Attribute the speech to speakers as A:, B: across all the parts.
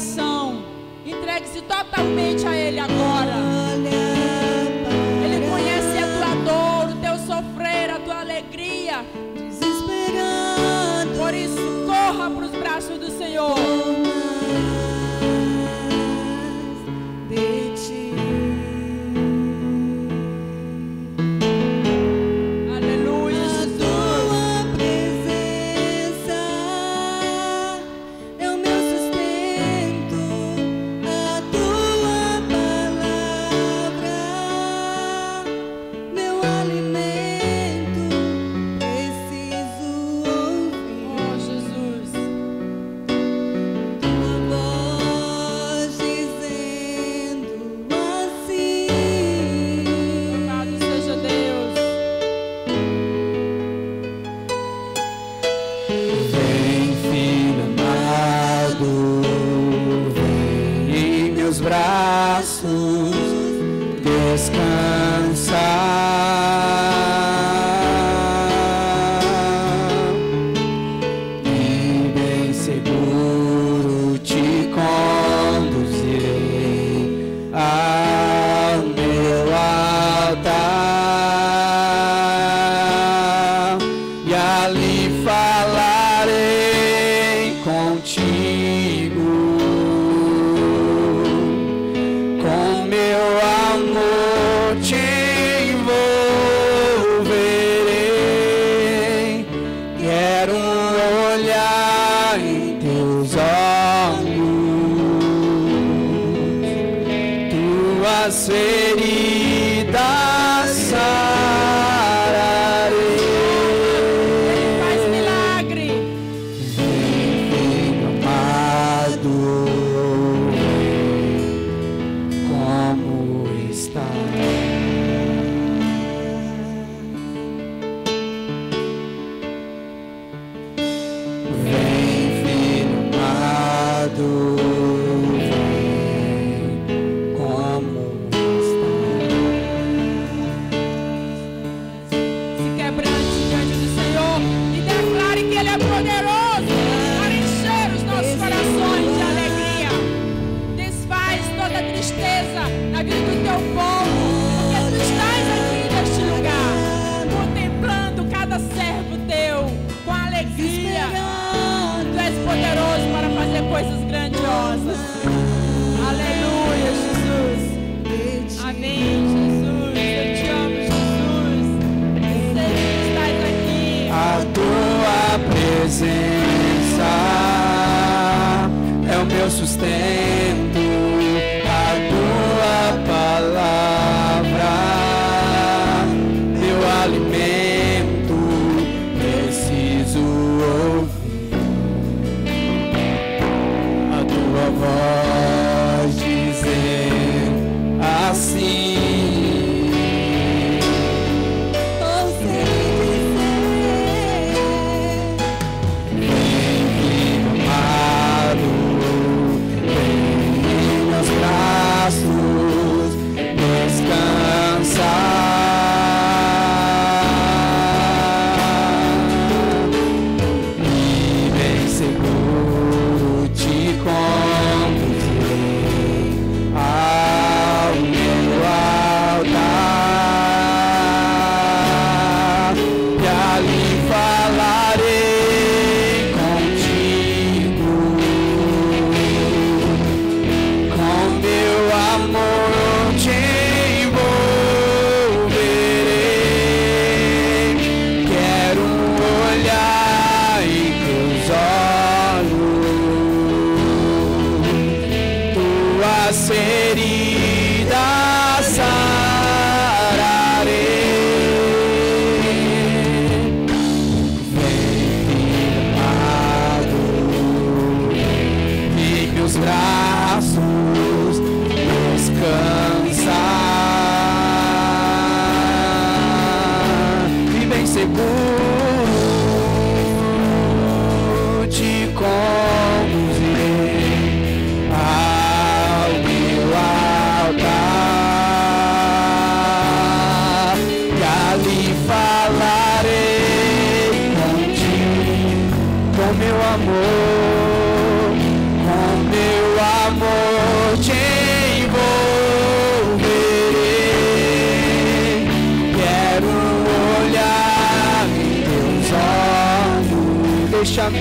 A: coração. Entregue-se totalmente a Ele agora. Ele conhece a tua dor, o teu sofrer, a tua alegria. Por isso, corra para os braços do Senhor.
B: Vem,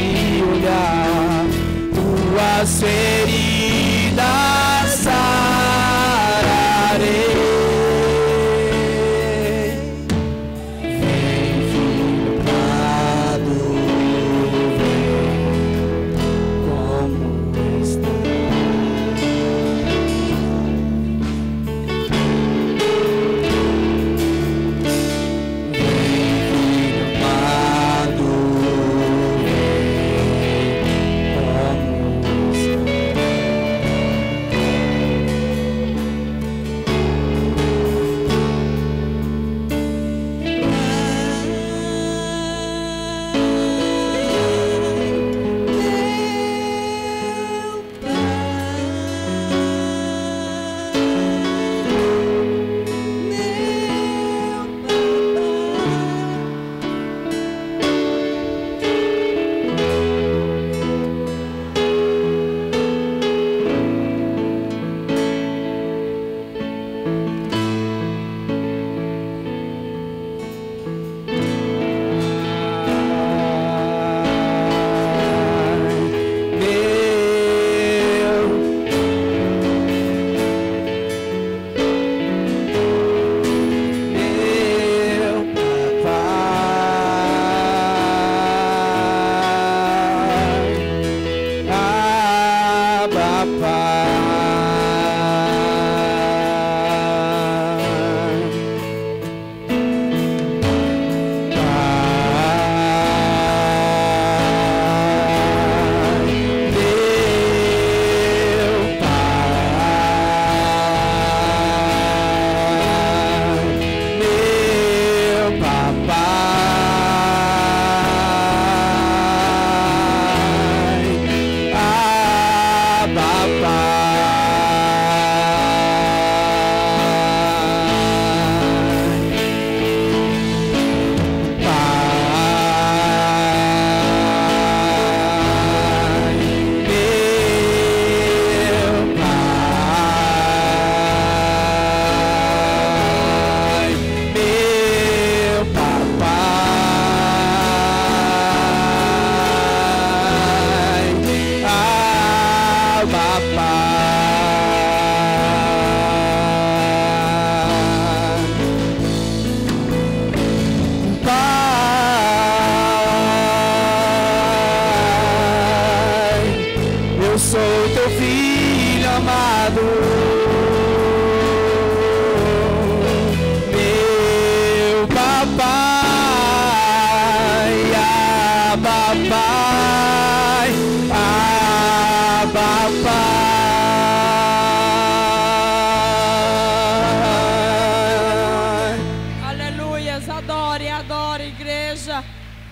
B: te olhar, tuas feridas sararei. Vem, filho amado, vem como está.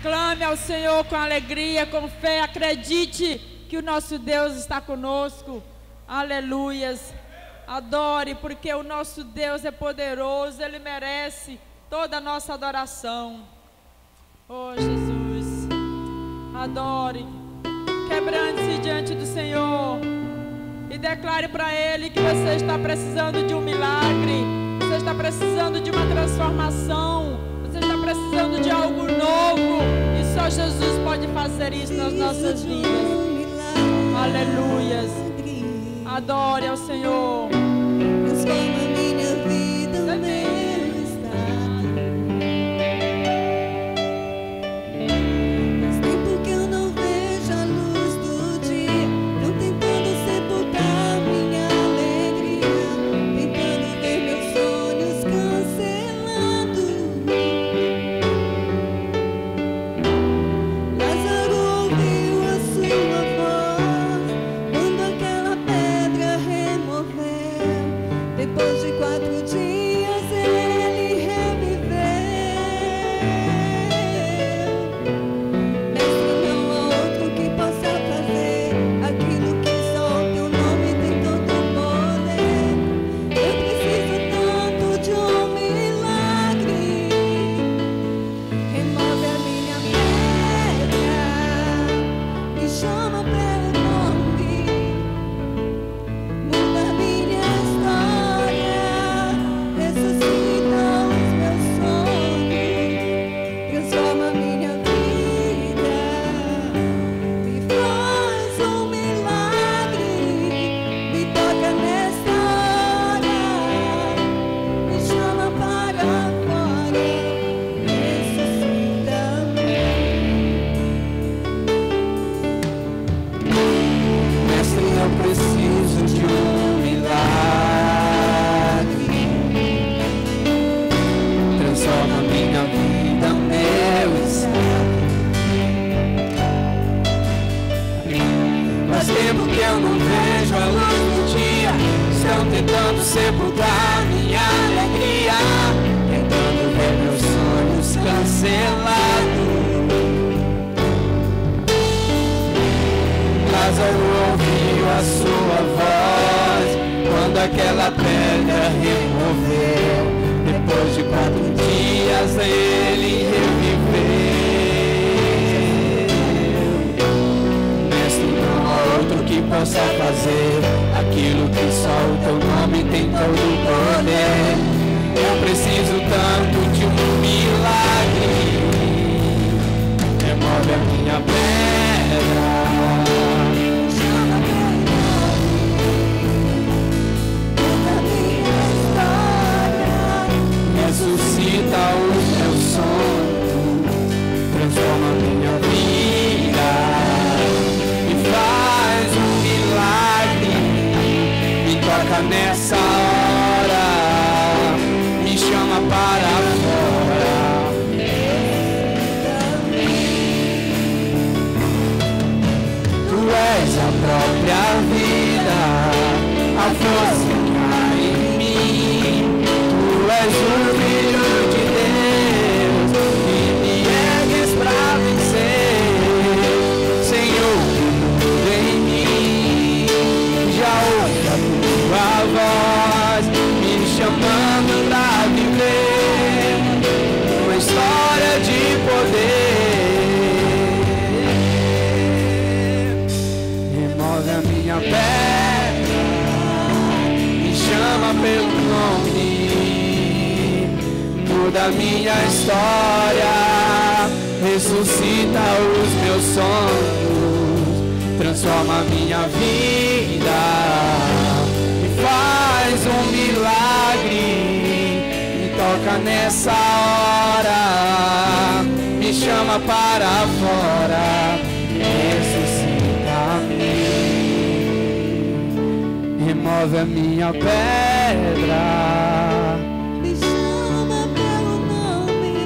A: Clame ao Senhor com alegria, com fé, acredite que o nosso Deus está conosco. Aleluias. Adore, porque o nosso Deus é poderoso, Ele merece toda a nossa adoração. Oh, Jesus, adore, quebrante-se diante do Senhor e declare para Ele que você está precisando de um milagre, você está precisando de uma transformação, você está precisando de algo novo e só Jesus pode fazer isso nas nossas vidas. Aleluias. Adore ao Senhor.
C: Transforma minha vida, o meu estado. Faz tempo que eu não vejo a luz do dia, não tentando sepultar minha alegria, tentando ver meus sonhos cancelando. Lázaro ouviu a sua voz quando aquela pedra removeu. Depois de
B: muda minha história, ressuscita os meus sonhos, transforma minha vida, me faz um milagre, me toca nessa hora, me chama para fora, ressuscita-me, remove a minha pedra.
C: Me chama pelo nome,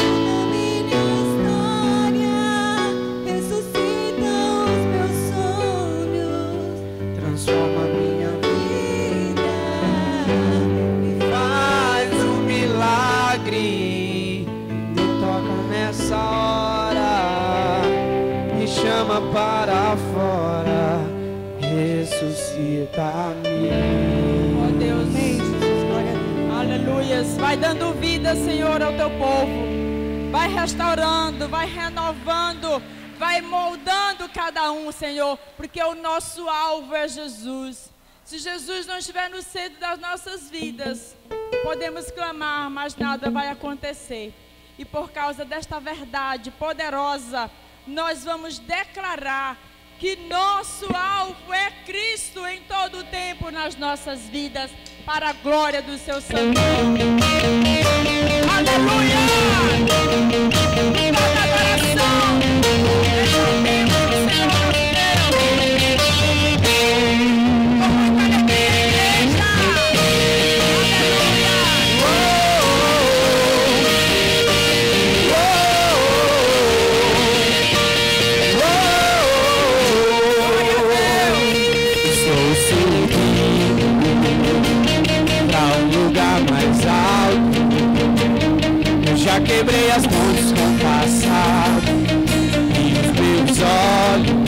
C: muda minha história, ressuscita os meus sonhos,
B: Transforma minha
C: vida,
B: me faz um milagre, me toca nessa hora, me chama para fora, ressuscita-me.
A: Ó Deus, aleluias. Vai dando vida, Senhor, ao teu povo. Vai restaurando, vai renovando, vai moldando cada um, Senhor, porque o nosso alvo é Jesus. Se Jesus não estiver no centro das nossas vidas, podemos clamar, mas nada vai acontecer. E por causa desta verdade poderosa, nós vamos declarar que nosso alvo é Cristo em todo o tempo nas nossas vidas, para a glória do seu santo nome. Aleluia! Toda adoração, exaltemos o Senhor nosso Deus. Com muita alegria, igreja.
B: Já quebrei as mãos com o passado e os meus olhos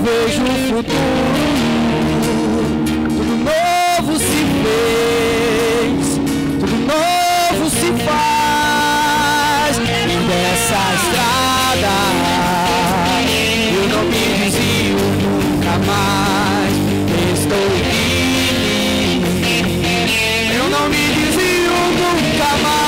B: vejo o futuro. Tudo novo se fez, tudo novo se faz. E dessa estrada eu não me desvio nunca mais. Estou livre, eu não me desvio nunca mais.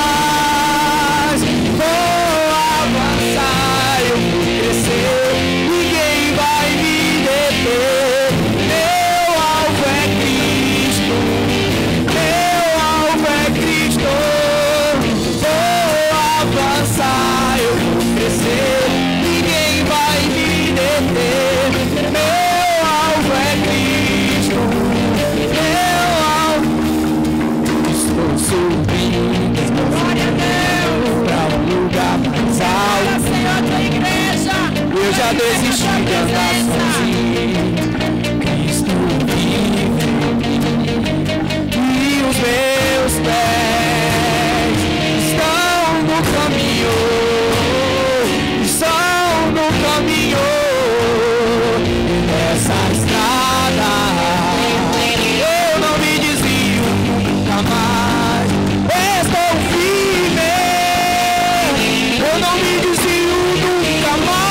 B: Eu já desisti de andar sozinho. Cristo vive e os meus pés estão no caminho, estão no caminho. E nessa estrada eu não me desvio nunca mais. Estou firme, eu não me desvio nunca mais.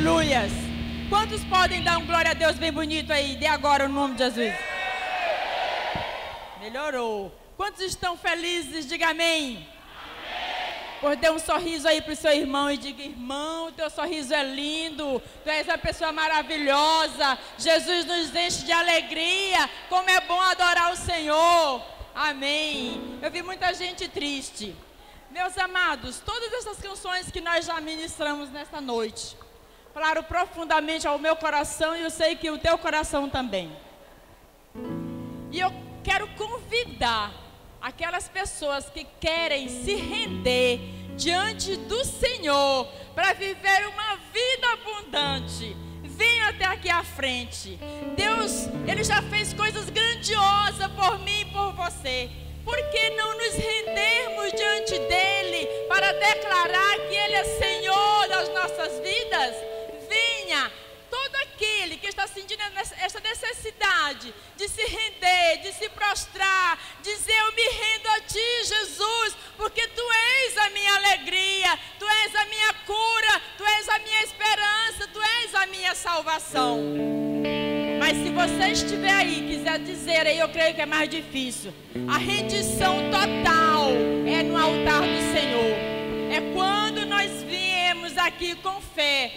A: Aleluias. Quantos podem dar um glória a Deus bem bonito aí? Dê agora no nome de Jesus. Melhorou. Quantos estão felizes? Diga amém. Por dê um sorriso aí para o seu irmão e diga: irmão, teu sorriso é lindo, tu és uma pessoa maravilhosa, Jesus nos enche de alegria, como é bom adorar o Senhor. Amém. Eu vi muita gente triste. Meus amados, todas essas canções que nós já ministramos nesta noite falaram profundamente ao meu coração, e eu sei que o teu coração também. E eu quero convidar aquelas pessoas que querem se render diante do Senhor para viver uma vida abundante. Venha até aqui à frente. Deus, Ele já fez coisas grandiosas por mim e por você. Por que não nos rendermos diante dEle para declarar que Ele é Senhor das nossas vidas? Venha. Todo aquele que está sentindo essa necessidade de se render, de se prostrar, dizer: eu me rendo a Ti, Jesus, porque Tu és a minha alegria, Tu és a minha cura, Tu és a minha esperança, Tu és a minha salvação. Mas se você estiver aí e quiser dizer, aí eu creio que é mais difícil. A rendição total é no altar do Senhor. É quando nós viemos aqui com fé,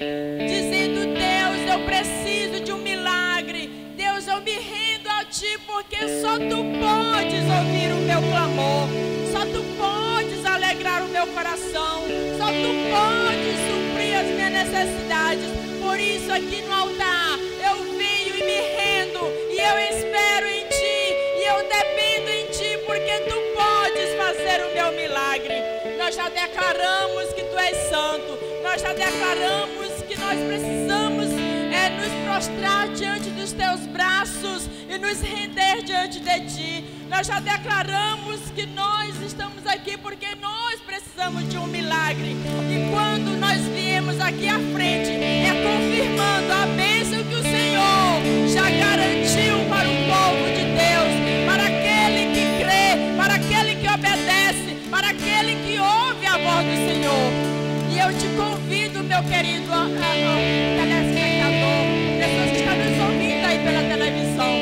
A: dizendo: Deus, eu preciso de um milagre. Deus, eu me rendo a Ti, porque só Tu podes ouvir o meu clamor. Só Tu podes alegrar o meu coração. Só Tu podes suprir as minhas necessidades. Por isso aqui no altar, eu venho e me rendo. E eu espero em Ti. E eu dependo em Ti, porque Tu podes fazer o meu milagre. Nós já declaramos que Tu és santo. Nós já declaramos que nós precisamos nos prostrar diante dos Teus braços e nos render diante de Ti. Nós já declaramos que nós estamos aqui porque nós precisamos de um milagre. E quando nós viemos aqui à frente, é confirmando a bênção que o Senhor já garantiu para o povo de Deus, para aquele que crê, para aquele que obedece, para aquele que ouve a voz do Senhor. E eu te convido, meu querido telespectador, pessoas que estão nos ouvindo aí pela televisão,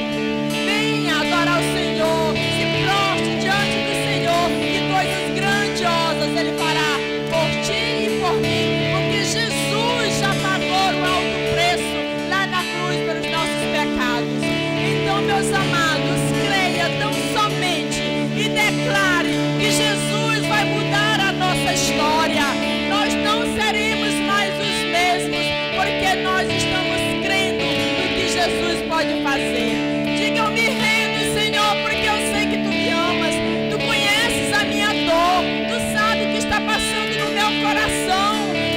A: venha adorar o Senhor, se prostre diante do Senhor, e coisas grandiosas Ele fará por ti e por mim, porque Jesus já pagou o alto preço lá na cruz pelos nossos pecados. Então, meus amados, creia tão somente e declare que Jesus vai mudar a nossa história. Nós não seremos mais os mesmos, porque nós estamos crendo no que Jesus pode fazer. Diga: eu me rendo, Senhor, porque eu sei que Tu me amas. Tu conheces a minha dor. Tu sabe o que está passando no meu coração.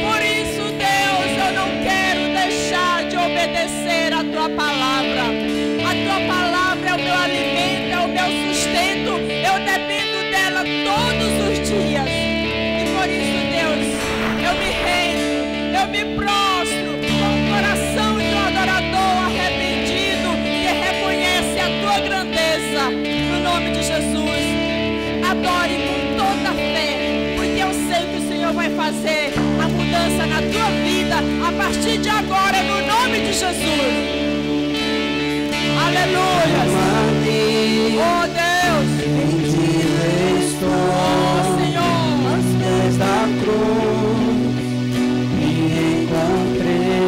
A: Por isso, Deus, eu não quero deixar de obedecer a Tua palavra. A Tua palavra é o meu alimento, é o meu sustento. Eu dependo dela todos os dias. E por isso, Deus, eu me rendo, eu me prostro com o coração de um adorador arrependido que reconhece a Tua grandeza. No nome de Jesus, adore com toda a fé, porque eu sei que o Senhor vai fazer a mudança na tua vida a partir de agora, no nome de Jesus. Aleluia. Oh Deus, oh Senhor,
B: aos pés da cruz me encontrei.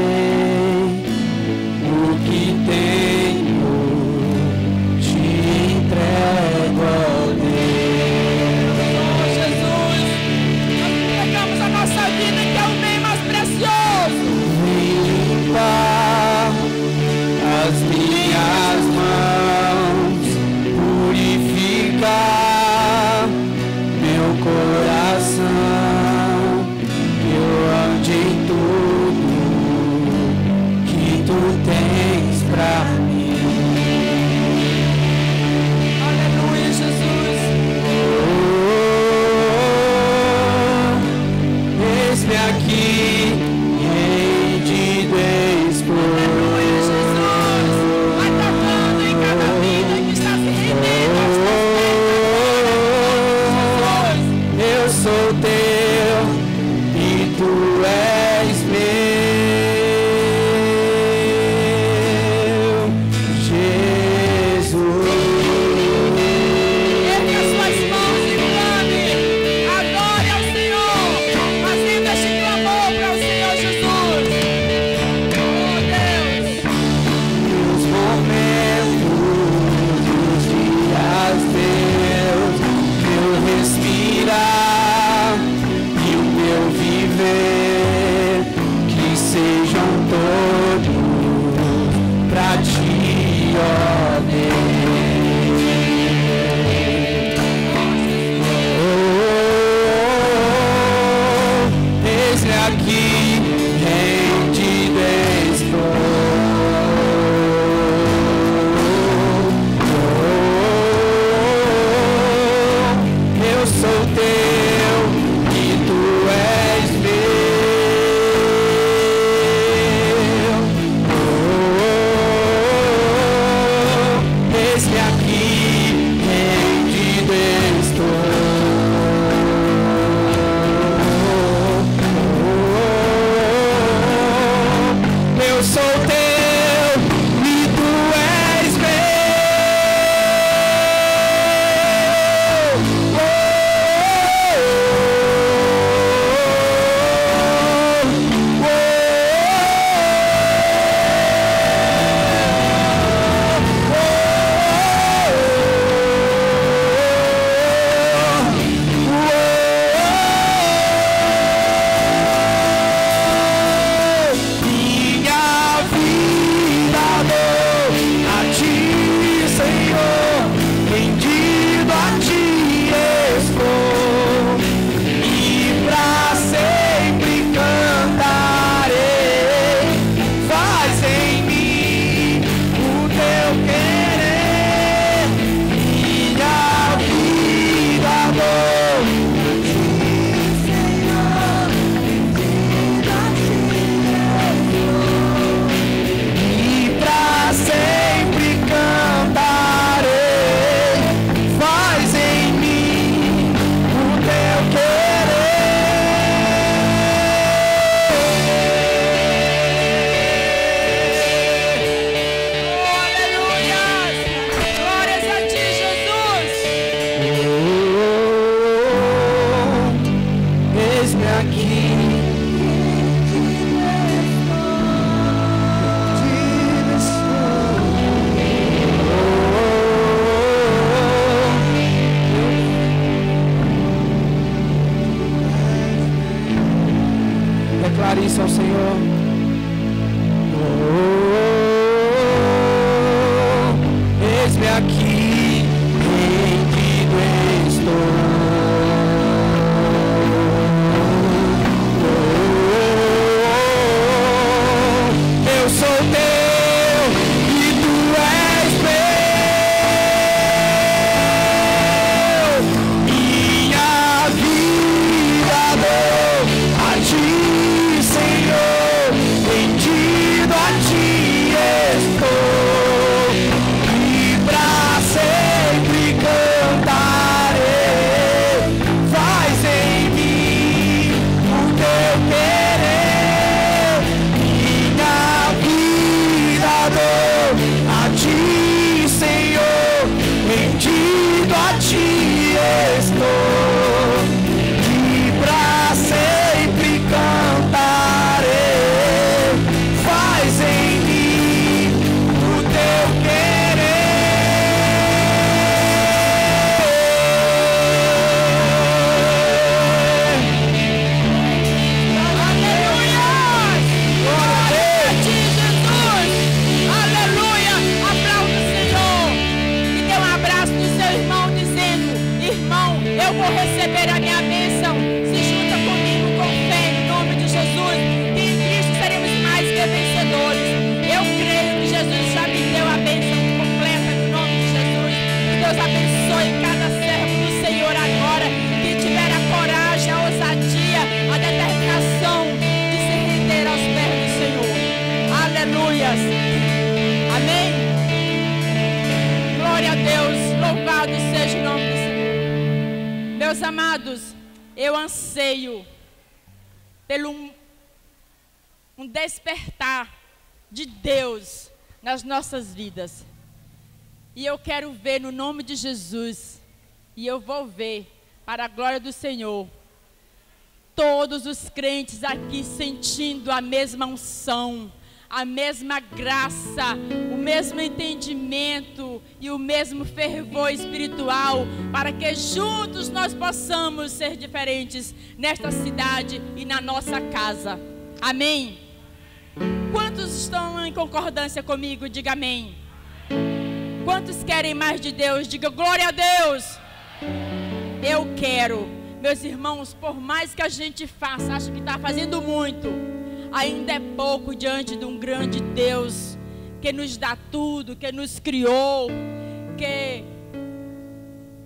B: O que tenho te entrego, ó Deus.
A: oh Jesus, nós entregamos a nossa vida, que é o bem mais precioso.
B: Vem limpar
A: amados, eu anseio pelo um despertar de Deus nas nossas vidas. E eu quero ver no nome de Jesus, e eu vou ver, para a glória do Senhor, todos os crentes aqui sentindo a mesma unção, a mesma graça, o mesmo entendimento e o mesmo fervor espiritual, para que juntos nós possamos ser diferentes nesta cidade e na nossa casa. Amém? Quantos estão em concordância comigo? Diga amém. Quantos querem mais de Deus? Diga glória a Deus. Eu quero. Meus irmãos, por mais que a gente faça, acho que está fazendo muito, ainda é pouco diante de um grande Deus que nos dá tudo, que nos criou, que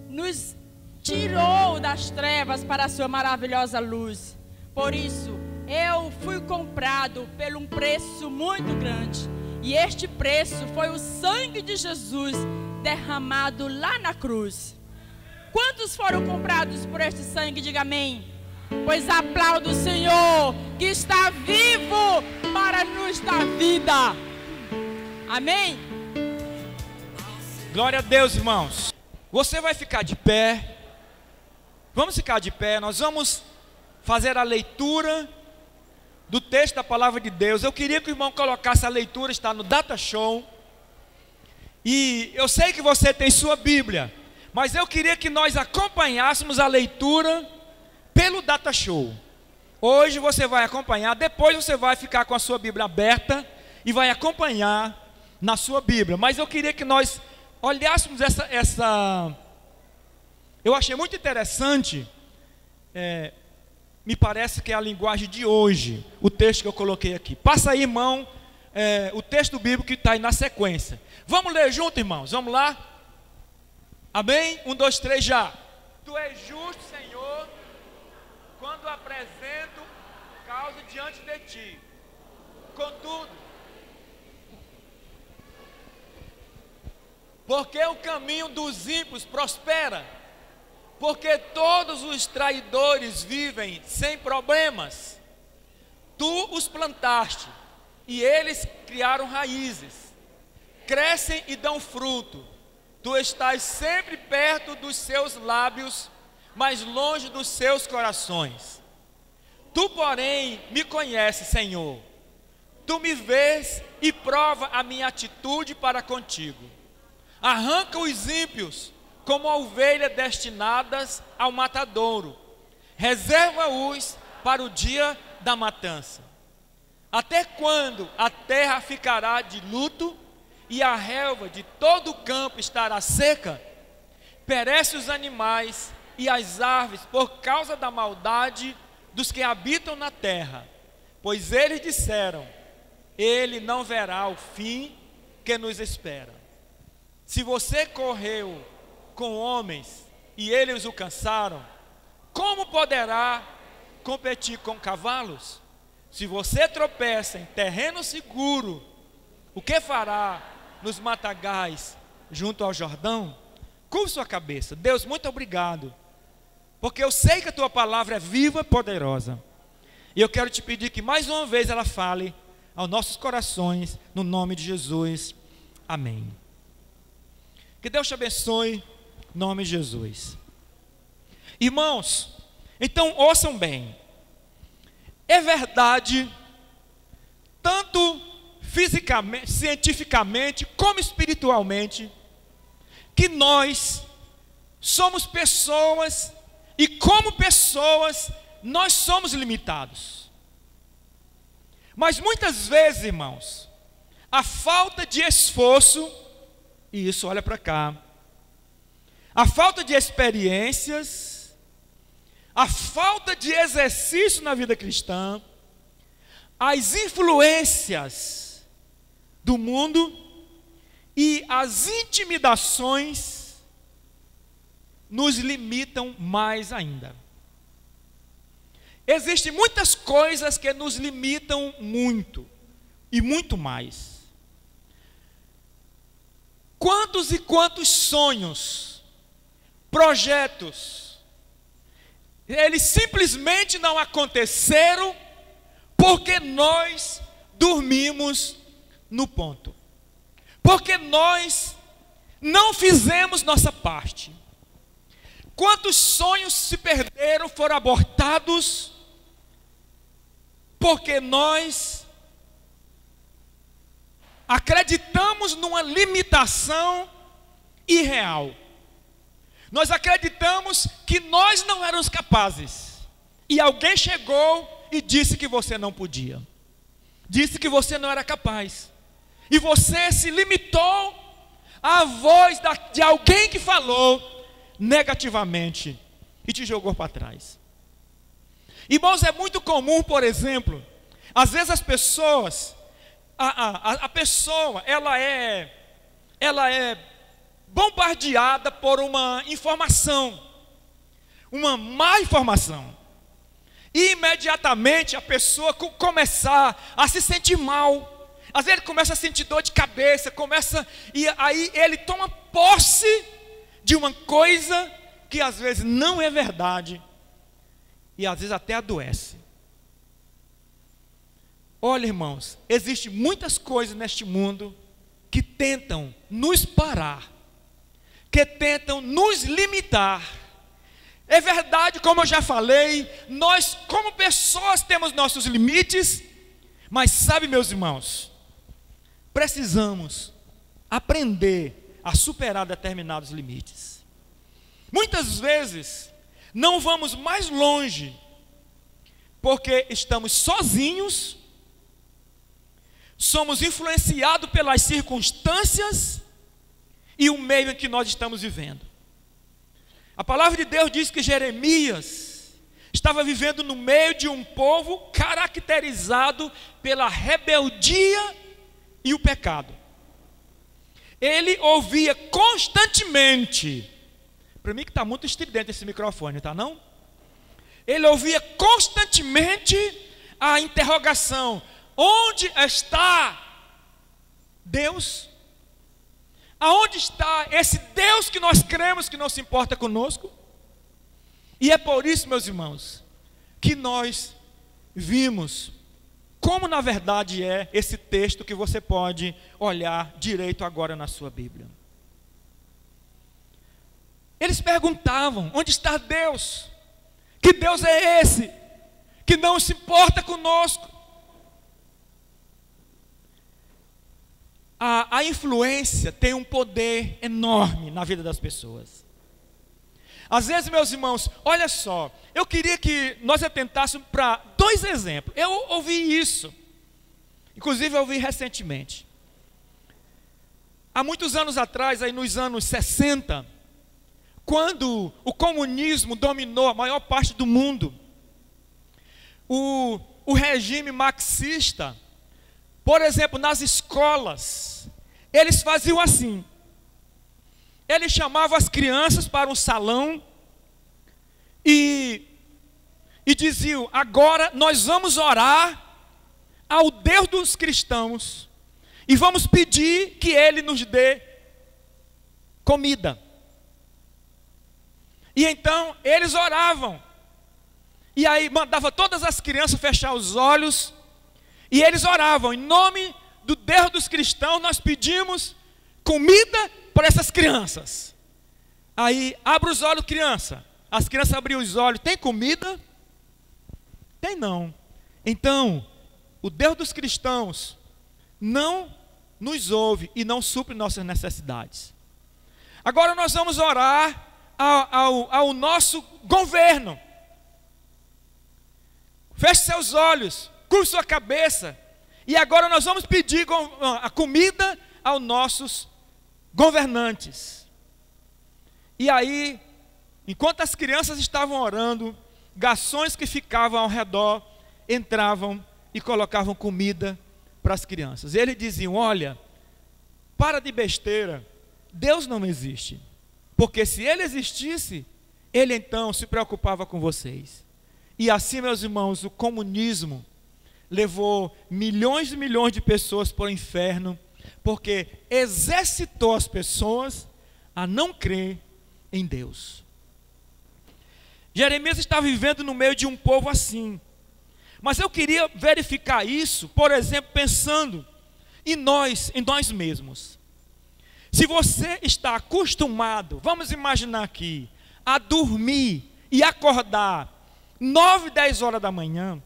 A: nos tirou das trevas para a sua maravilhosa luz. Por isso, eu fui comprado por um preço muito grande. E este preço foi o sangue de Jesus derramado lá na cruz. Quantos foram comprados por este sangue? Diga amém. Pois aplaudo o Senhor que está vivo para nos dar vida. Amém?
B: Glória a Deus, irmãos. Você vai ficar de pé. Vamos ficar de pé. Nós vamos fazer a leitura do texto da palavra de Deus. Eu queria que o irmão colocasse a leitura, está no Data Show. E eu sei que você tem sua Bíblia, mas eu queria que nós acompanhássemos a leitura pelo Data Show. Hoje você vai acompanhar, depois você vai ficar com a sua Bíblia aberta e vai acompanhar na sua Bíblia. Mas eu queria que nós olhássemos essa... Eu achei muito interessante, me parece que é a linguagem de hoje, o texto que eu coloquei aqui. Passa aí, irmão, o texto bíblico que está aí na sequência. Vamos ler junto, irmãos, vamos lá? Amém? 1, 2, 3, já. Tu és justo, Senhor, quando apresento causa diante de ti. Contudo, porque o caminho dos ímpios prospera, porque todos os traidores vivem sem problemas. Tu os plantaste, e eles criaram raízes, crescem e dão fruto. Tu estás sempre perto dos seus lábios, mas longe dos seus corações. Tu, porém, me conheces, Senhor. Tu me vês e prova a minha atitude para contigo. Arranca os ímpios como ovelhas destinadas ao matadouro. Reserva-os para o dia da matança. Até quando a terra ficará de luto e a relva de todo o campo estará seca? Perecem os animais e as árvores por causa da maldade dos que habitam na terra. Pois eles disseram: ele não verá o fim que nos espera. Se você correu com homens e eles o cansaram, como poderá competir com cavalos? Se você tropeça em terreno seguro, o que fará nos matagais junto ao Jordão? Curva sua cabeça. Deus, muito obrigado, porque eu sei que a tua palavra é viva e poderosa, e eu quero te pedir que mais uma vez ela fale aos nossos corações, no nome de Jesus, amém. Que Deus te abençoe, em nome de Jesus. Irmãos, então ouçam bem. É verdade, tanto fisicamente, cientificamente, como espiritualmente, que nós somos pessoas, e como pessoas, nós somos limitados. Mas muitas vezes, irmãos, a falta de esforço, e isso, olha para cá, a falta de experiências, a falta de exercício na vida cristã, as influências do mundo e as intimidações nos limitam mais ainda. Existem muitas coisas que nos limitam muito, e muito mais. Quantos e quantos sonhos, projetos, eles simplesmente não aconteceram porque nós dormimos no ponto. Porque nós não fizemos nossa parte. Quantos sonhos se perderam, foram abortados, porque nós acreditamos numa limitação irreal. Nós acreditamos que nós não éramos capazes. E alguém chegou e disse que você não podia. Disse que você não era capaz. E você se limitou à voz de alguém que falou negativamente e te jogou para trás. Irmãos, é muito comum, por exemplo, às vezes as pessoas, a pessoa, ela é bombardeada por uma informação, uma má informação, e imediatamente a pessoa começar a se sentir mal. Às vezes ele começa a sentir dor de cabeça, e aí ele toma posse de uma coisa que às vezes não é verdade, e às vezes até adoece. Olha, irmãos, existem muitas coisas neste mundo que tentam nos parar, que tentam nos limitar. É verdade, como eu já falei, nós como pessoas temos nossos limites, mas sabe, meus irmãos, precisamos aprender a superar determinados limites. Muitas vezes não vamos mais longe porque estamos sozinhos, somos influenciados pelas circunstâncias e o meio em que nós estamos vivendo. A palavra de Deus diz que Jeremias estava vivendo no meio de um povo caracterizado pela rebeldia e o pecado. Ele ouvia constantemente, para mim que está muito estridente esse microfone, tá não? Ele ouvia constantemente a interrogação: onde está Deus? Aonde está esse Deus que nós cremos que não se importa conosco? E é por isso, meus irmãos, que nós vimos como na verdade é esse texto que você pode olhar direito agora na sua Bíblia. Eles perguntavam: onde está Deus? Que Deus é esse que não se importa conosco? A influência tem um poder enorme na vida das pessoas. Às vezes, meus irmãos, olha só, eu queria que nós atentássemos para dois exemplos. Eu ouvi isso, inclusive eu ouvi recentemente. Há muitos anos atrás, aí nos anos 60, quando o comunismo dominou a maior parte do mundo, o regime marxista, por exemplo, nas escolas, eles faziam assim: eles chamavam as crianças para um salão e diziam: agora nós vamos orar ao Deus dos cristãos e vamos pedir que Ele nos dê comida. E então eles oravam, e aí mandava todas as crianças fechar os olhos, e eles oravam: em nome do Deus dos cristãos, nós pedimos comida para essas crianças. Aí, abre os olhos, criança. As crianças abriam os olhos: tem comida? Tem não. Então, o Deus dos cristãos não nos ouve e não supre nossas necessidades. Agora nós vamos orar ao nosso governo. Feche seus olhos, curve sua cabeça, e agora nós vamos pedir a comida aos nossos governantes. E aí, enquanto as crianças estavam orando, garçons que ficavam ao redor entravam e colocavam comida para as crianças. E eles diziam: olha, para de besteira, Deus não existe, porque se Ele existisse, Ele então se preocupava com vocês. E assim, meus irmãos, o comunismo levou milhões e milhões de pessoas para o inferno, porque exercitou as pessoas a não crer em Deus. Jeremias está vivendo no meio de um povo assim. Mas eu queria verificar isso, por exemplo, pensando em nós mesmos. Se você está acostumado, vamos imaginar aqui, a dormir e acordar 9, 10 horas da manhã,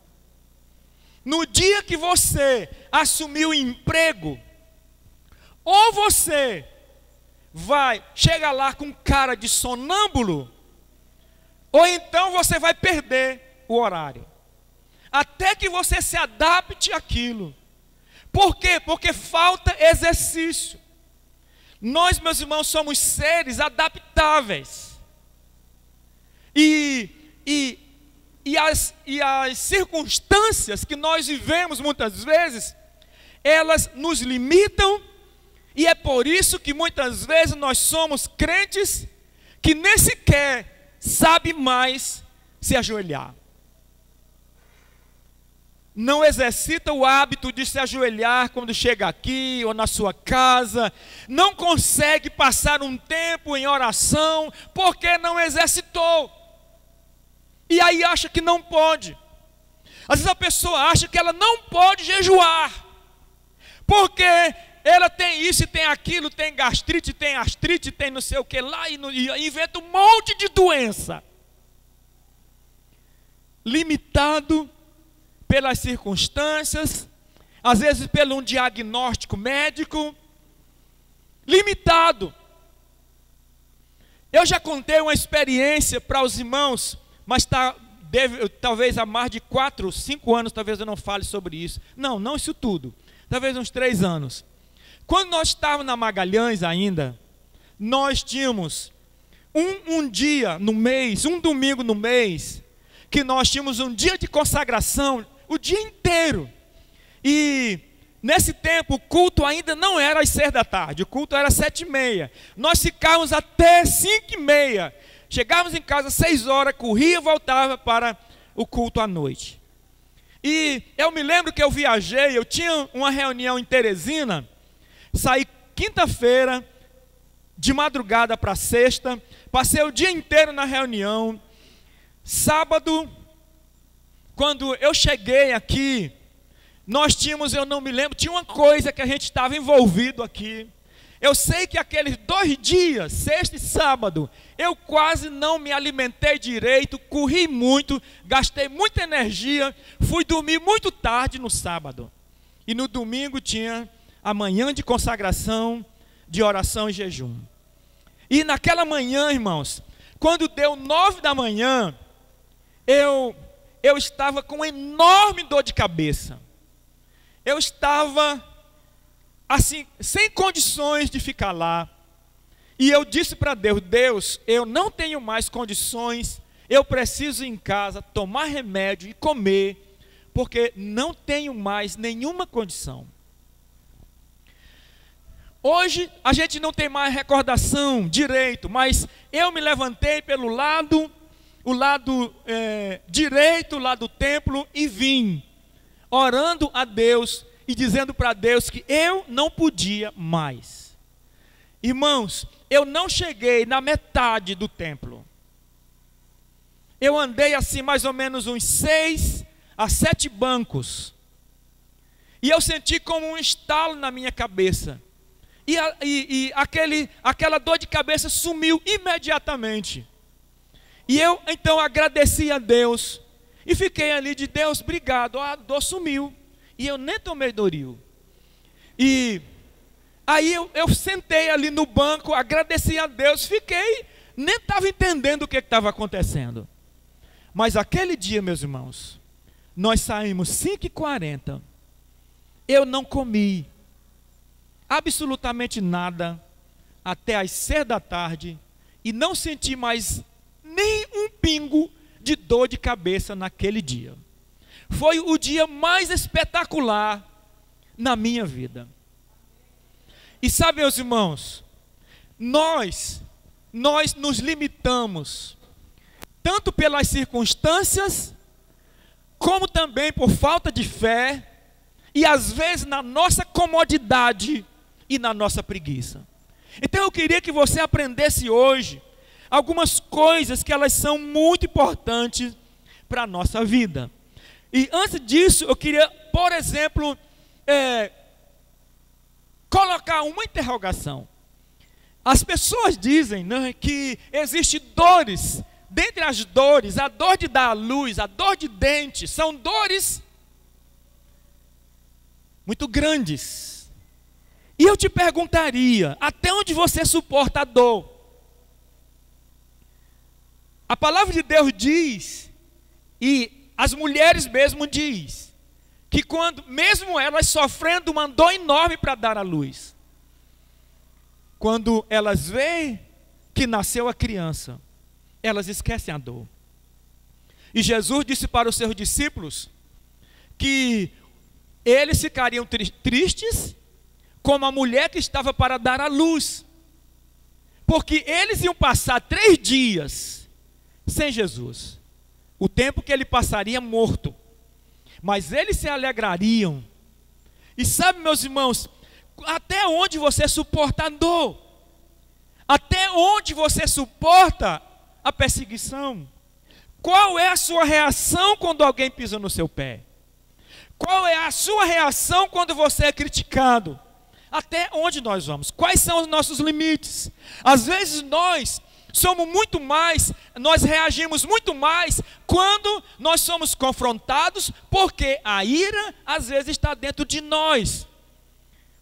B: no dia que você assumiu o emprego, ou você vai chegar lá com cara de sonâmbulo, ou então você vai perder o horário. Até que você se adapte àquilo. Por quê? Porque falta exercício. Nós, meus irmãos, somos seres adaptáveis. E as circunstâncias que nós vivemos muitas vezes, elas nos limitam, e é por isso que muitas vezes nós somos crentes que nem sequer sabe mais se ajoelhar. Não exercita o hábito de se ajoelhar quando chega aqui ou na sua casa, não consegue passar um tempo em oração, porque não exercitou. E aí acha que não pode. Às vezes a pessoa acha que ela não pode jejuar, porque ela tem isso e tem aquilo, tem gastrite, tem artrite, tem não sei o que lá, e inventa um monte de doença. Limitado pelas circunstâncias, às vezes pelo um diagnóstico médico, limitado. Eu já contei uma experiência para os irmãos, mas talvez há mais de 4, 5 anos, talvez eu não fale sobre isso. Não isso tudo, talvez uns 3 anos. Quando nós estávamos na Magalhães ainda, nós tínhamos um dia no mês, um domingo no mês, que nós tínhamos um dia de consagração, o dia inteiro. E nesse tempo o culto ainda não era às 6 da tarde, o culto era às 7h30. Nós ficávamos até 5h30. Chegávamos em casa às 6 horas, corria e voltava para o culto à noite. E eu me lembro que eu viajei, eu tinha uma reunião em Teresina, saí quinta-feira, de madrugada para sexta, passei o dia inteiro na reunião. Sábado, quando eu cheguei aqui, nós tínhamos, eu não me lembro, tinha uma coisa que a gente estava envolvido aqui. Eu sei que aqueles 2 dias, sexta e sábado, eu quase não me alimentei direito, corri muito, gastei muita energia, fui dormir muito tarde no sábado. E no domingo tinha a manhã de consagração, de oração e jejum. E naquela manhã, irmãos, quando deu 9 da manhã, eu estava com uma enorme dor de cabeça. Eu estava assim, sem condições de ficar lá. E eu disse para Deus: Deus, eu não tenho mais condições, eu preciso ir em casa, tomar remédio e comer, porque não tenho mais nenhuma condição. Hoje a gente não tem mais recordação direito, mas eu me levantei pelo lado, o lado direito lá do templo, e vim, orando a Deus e dizendo para Deus que eu não podia mais. Irmãos, eu não cheguei na metade do templo. Eu andei assim mais ou menos uns 6 a 7 bancos. E eu senti como um estalo na minha cabeça. E aquela dor de cabeça sumiu imediatamente. E eu então agradeci a Deus. E fiquei ali de Deus, obrigado, a dor sumiu. E eu nem tomei Doril. E aí eu sentei ali no banco, agradeci a Deus, fiquei, nem estava entendendo o que estava acontecendo. Mas aquele dia, meus irmãos, nós saímos 5h40, eu não comi absolutamente nada até às 6 da tarde e não senti mais nem um pingo de dor de cabeça naquele dia. Foi o dia mais espetacular na minha vida. E sabe, meus irmãos, nós nos limitamos tanto pelas circunstâncias, como também por falta de fé, e às vezes na nossa comodidade e na nossa preguiça. Então eu queria que você aprendesse hoje algumas coisas que elas são muito importantes para a nossa vida. E antes disso, eu queria, por exemplo, colocar uma interrogação. As pessoas dizem, né, que existem dores. Dentre as dores, a dor de dar à luz, a dor de dente, são dores muito grandes. E eu te perguntaria, até onde você suporta a dor? A palavra de Deus diz, e as mulheres mesmo diz, que quando, mesmo elas sofrendo uma dor enorme para dar à luz, quando elas veem que nasceu a criança, elas esquecem a dor. E Jesus disse para os seus discípulos que eles ficariam tristes como a mulher que estava para dar à luz, porque eles iam passar 3 dias sem Jesus, o tempo que ele passaria morto, mas eles se alegrariam. E sabe, meus irmãos, até onde você suporta a dor? Até onde você suporta a perseguição? Qual é a sua reação quando alguém pisa no seu pé? Qual é a sua reação quando você é criticado? Até onde nós vamos? Quais são os nossos limites? Às vezes nós reagimos muito mais quando nós somos confrontados, porque a ira às vezes está dentro de nós.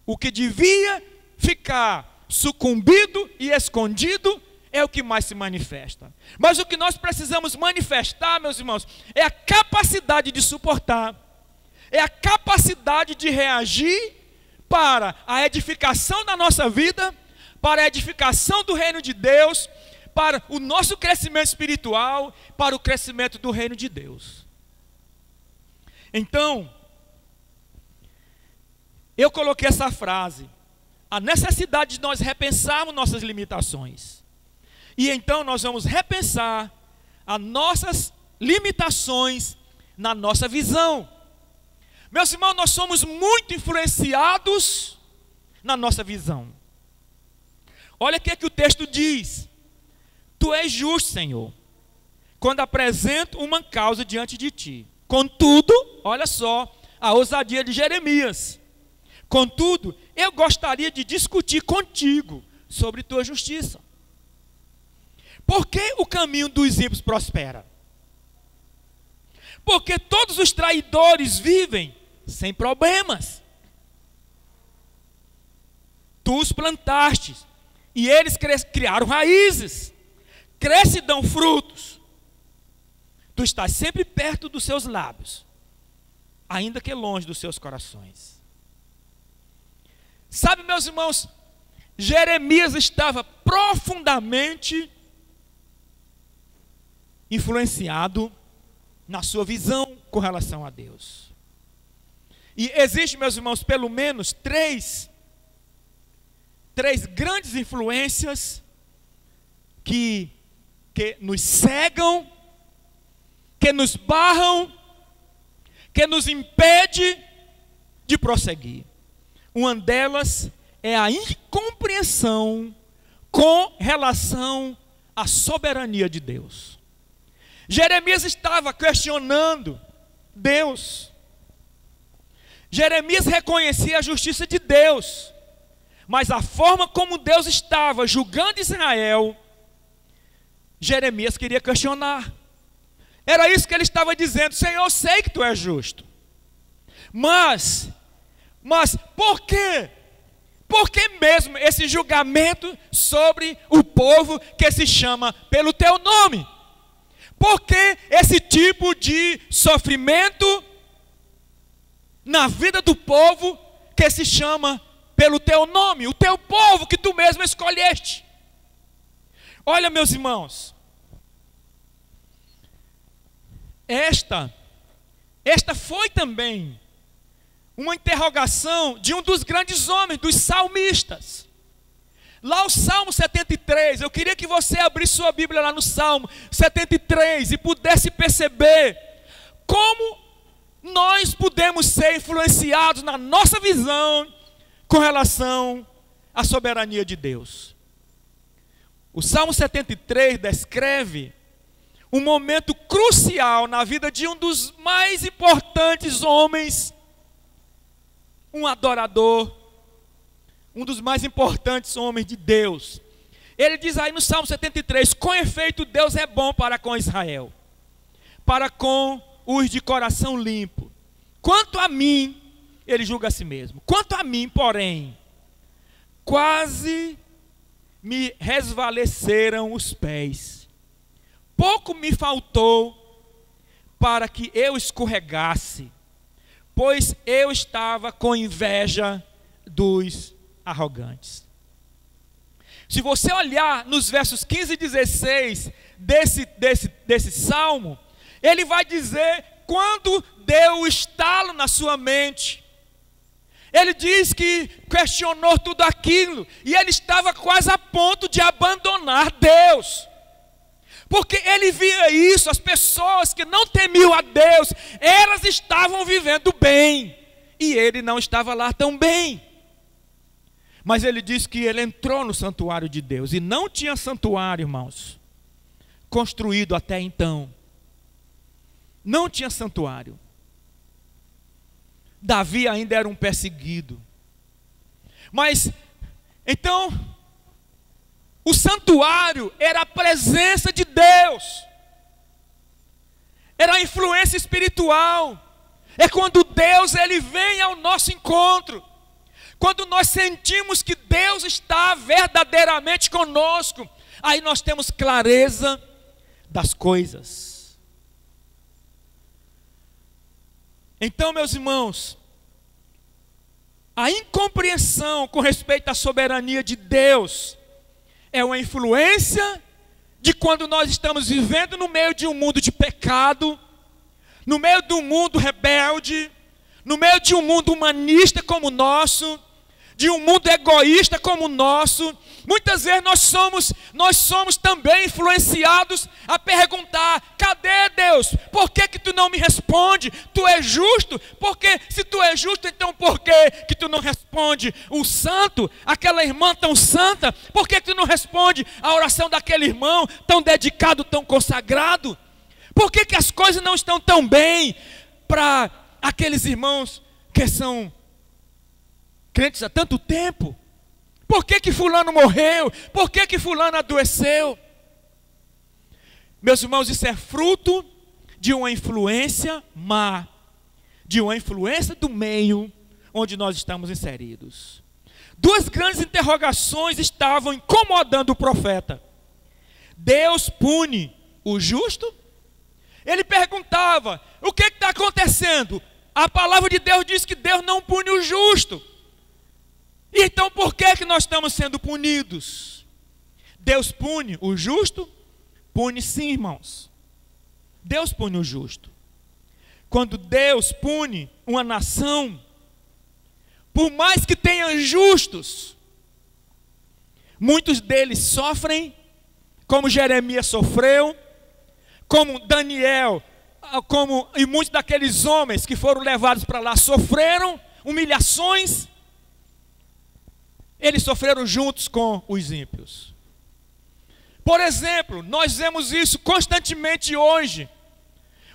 B: O que devia ficar sucumbido e escondido é o que mais se manifesta. Mas o que nós precisamos manifestar, meus irmãos, é a capacidade de suportar, é a capacidade de reagir para a edificação da nossa vida, para a edificação do reino de Deus, para o nosso crescimento espiritual, para o crescimento do reino de Deus. Então, eu coloquei essa frase, a necessidade de nós repensarmos nossas limitações. E então nós vamos repensar as nossas limitações na nossa visão. Meus irmãos, nós somos muito influenciados na nossa visão. Olha o que o texto diz. Tu és justo, Senhor, quando apresento uma causa diante de ti. Contudo, olha só, a ousadia de Jeremias. Contudo, eu gostaria de discutir contigo sobre tua justiça. Por que o caminho dos ímpios prospera? Porque todos os traidores vivem sem problemas. Tu os plantaste, e eles criaram raízes, crescem e dão frutos. Tu estás sempre perto dos seus lábios, ainda que longe dos seus corações. Sabe, meus irmãos, Jeremias estava profundamente influenciado na sua visão com relação a Deus. E existe, meus irmãos, pelo menos três grandes influências que nos cegam, que nos barram, que nos impede de prosseguir. Uma delas é a incompreensão com relação à soberania de Deus. Jeremias estava questionando Deus. Jeremias reconhecia a justiça de Deus, mas a forma como Deus estava julgando Israel, Jeremias queria questionar. Era isso que ele estava dizendo: Senhor, eu sei que tu és justo, mas por quê? Por que mesmo esse julgamento sobre o povo que se chama pelo teu nome? Por que esse tipo de sofrimento na vida do povo que se chama pelo teu nome, o teu povo que tu mesmo escolheste? Olha, meus irmãos, esta foi também uma interrogação de um dos grandes homens, dos salmistas. Lá o Salmo 73, eu queria que você abrisse sua Bíblia lá no Salmo 73 e pudesse perceber como nós podemos ser influenciados na nossa visão com relação à soberania de Deus. O Salmo 73 descreve um momento crucial na vida de um dos mais importantes homens, um adorador, um dos mais importantes homens de Deus. Ele diz aí no Salmo 73, com efeito Deus é bom para com Israel, para com os de coração limpo. Quanto a mim, ele julga a si mesmo, quanto a mim, porém, quase me resvaleceram os pés. Pouco me faltou para que eu escorregasse, pois eu estava com inveja dos arrogantes. Se você olhar nos versos 15 e 16 desse salmo, ele vai dizer quando deu o estalo na sua mente. Ele diz que questionou tudo aquilo e ele estava quase a ponto de abandonar Deus. Porque ele via isso, as pessoas que não temiam a Deus, elas estavam vivendo bem, e ele não estava lá tão bem. Mas ele diz que ele entrou no santuário de Deus, e não tinha santuário, irmãos, construído até então. Não tinha santuário. Davi ainda era um perseguido. Mas, então, o santuário era a presença de Deus, era a influência espiritual. É quando Deus ele vem ao nosso encontro, quando nós sentimos que Deus está verdadeiramente conosco, aí nós temos clareza das coisas. Então, meus irmãos, a incompreensão com respeito à soberania de Deus é uma influência de quando nós estamos vivendo no meio de um mundo de pecado, no meio de um mundo rebelde, no meio de um mundo humanista como o nosso, de um mundo egoísta como o nosso. Muitas vezes nós somos também influenciados a perguntar: cadê Deus? Por que tu não me responde? Tu és justo? Porque se tu és justo, então por que tu não responde o santo? Aquela irmã tão santa, por que tu não responde a oração daquele irmão tão dedicado, tão consagrado? Por que as coisas não estão tão bem para aqueles irmãos que são crentes há tanto tempo? Por que fulano morreu? Por que fulano adoeceu? Meus irmãos, isso é fruto de uma influência má, de uma influência do meio onde nós estamos inseridos. Duas grandes interrogações estavam incomodando o profeta. Deus pune o justo? Ele perguntava: o que está acontecendo? A palavra de Deus diz que Deus não pune o justo. Então por que nós estamos sendo punidos? Deus pune o justo? Pune sim, irmãos. Deus pune o justo. Quando Deus pune uma nação, por mais que tenha justos, muitos deles sofrem, como Jeremias sofreu, como Daniel, e muitos daqueles homens que foram levados para lá sofreram humilhações. Eles sofreram juntos com os ímpios. Por exemplo, nós vemos isso constantemente hoje.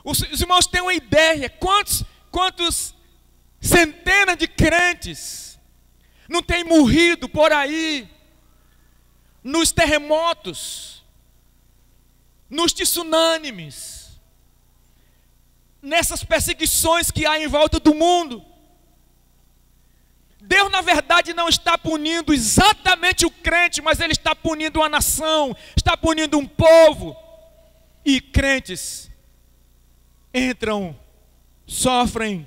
B: Os irmãos têm uma ideia, quantos centenas de crentes não têm morrido por aí, nos terremotos, nos tsunamis, nessas perseguições que há em volta do mundo. Deus, na verdade, não está punindo exatamente o crente, mas Ele está punindo uma nação, está punindo um povo. E crentes entram, sofrem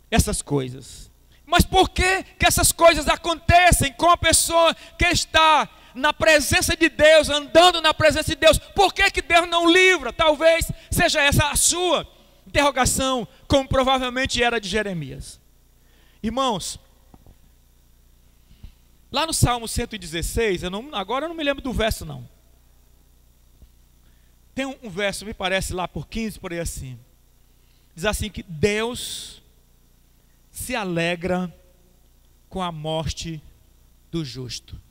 B: essas coisas. Mas por que essas coisas acontecem com a pessoa que está na presença de Deus, andando na presença de Deus? Por que Deus não livra? Talvez seja essa a sua interrogação, como provavelmente era de Jeremias. Irmãos, lá no Salmo 116, agora eu não me lembro do verso não. Tem um verso, me parece lá por 15, por aí assim. Diz assim que Deus se alegra com a morte do justo.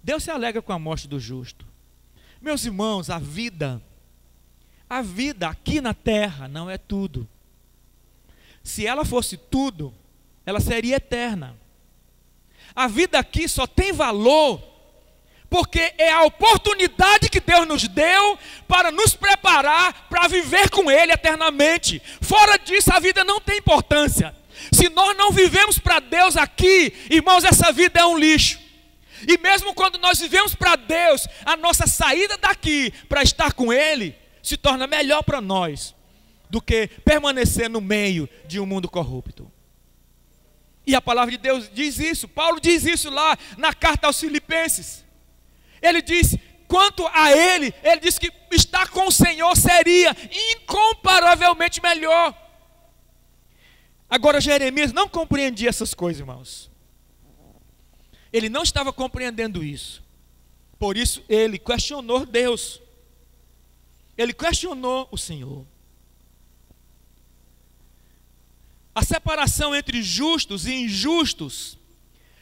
B: Deus se alegra com a morte do justo. Meus irmãos, a vida aqui na terra não é tudo. Se ela fosse tudo, ela seria eterna. A vida aqui só tem valor porque é a oportunidade que Deus nos deu para nos preparar para viver com Ele eternamente. Fora disso, a vida não tem importância. Se nós não vivemos para Deus aqui, irmãos, essa vida é um lixo. E mesmo quando nós vivemos para Deus, a nossa saída daqui para estar com Ele se torna melhor para nós do que permanecer no meio de um mundo corrupto. E a palavra de Deus diz isso. Paulo diz isso lá na carta aos Filipenses. Ele diz, quanto a ele diz que estar com o Senhor seria incomparavelmente melhor. Agora Jeremias não compreendia essas coisas, irmãos. Ele não estava compreendendo isso. Por isso ele questionou Deus. Ele questionou o Senhor. A separação entre justos e injustos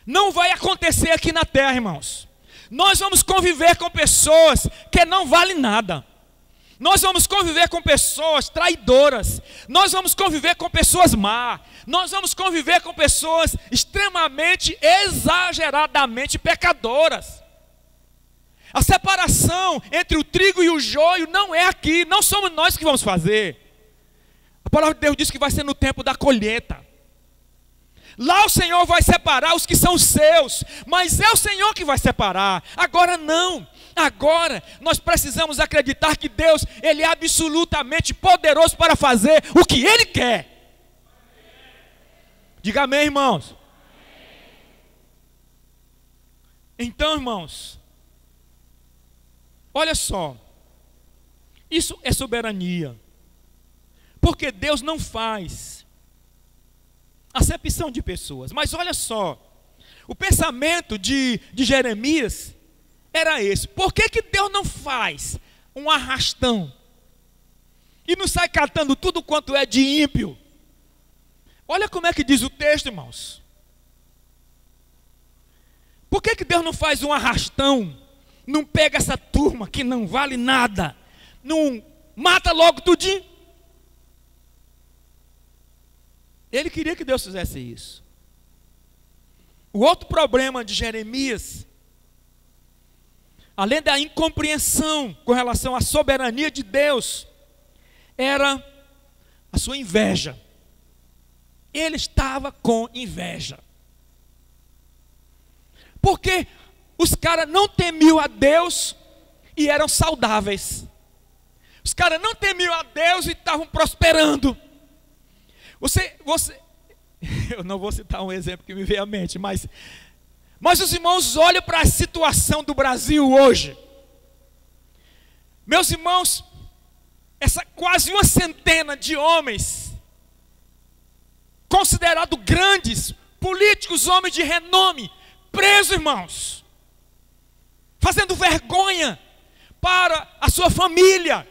B: não vai acontecer aqui na terra, irmãos. Nós vamos conviver com pessoas que não valem nada. Nós vamos conviver com pessoas traidoras. Nós vamos conviver com pessoas más. Nós vamos conviver com pessoas extremamente, exageradamente pecadoras. A separação entre o trigo e o joio não é aqui. Não somos nós que vamos fazer. A palavra de Deus diz que vai ser no tempo da colheita. Lá o Senhor vai separar os que são seus, mas é o Senhor que vai separar. Agora não. Agora nós precisamos acreditar que Deus, Ele é absolutamente poderoso para fazer o que Ele quer. Diga amém, irmãos. Então, irmãos, olha só, isso é soberania, porque Deus não faz acepção de pessoas. Mas olha só, o pensamento de Jeremias era esse: por que Deus não faz um arrastão e não sai catando tudo quanto é de ímpio? Olha como é que diz o texto, irmãos. Por que Deus não faz um arrastão, não pega essa turma que não vale nada, não mata logo tudinho? Ele queria que Deus fizesse isso. O outro problema de Jeremias, além da incompreensão com relação à soberania de Deus, era a sua inveja. Ele estava com inveja. Porque os caras não temiam a Deus e eram saudáveis. Os caras não temiam a Deus e estavam prosperando. Eu não vou citar um exemplo que me veio à mente, mas os irmãos olham para a situação do Brasil hoje. Meus irmãos, essa quase uma centena de homens, considerados grandes, políticos, homens de renome, presos, irmãos, fazendo vergonha para a sua família.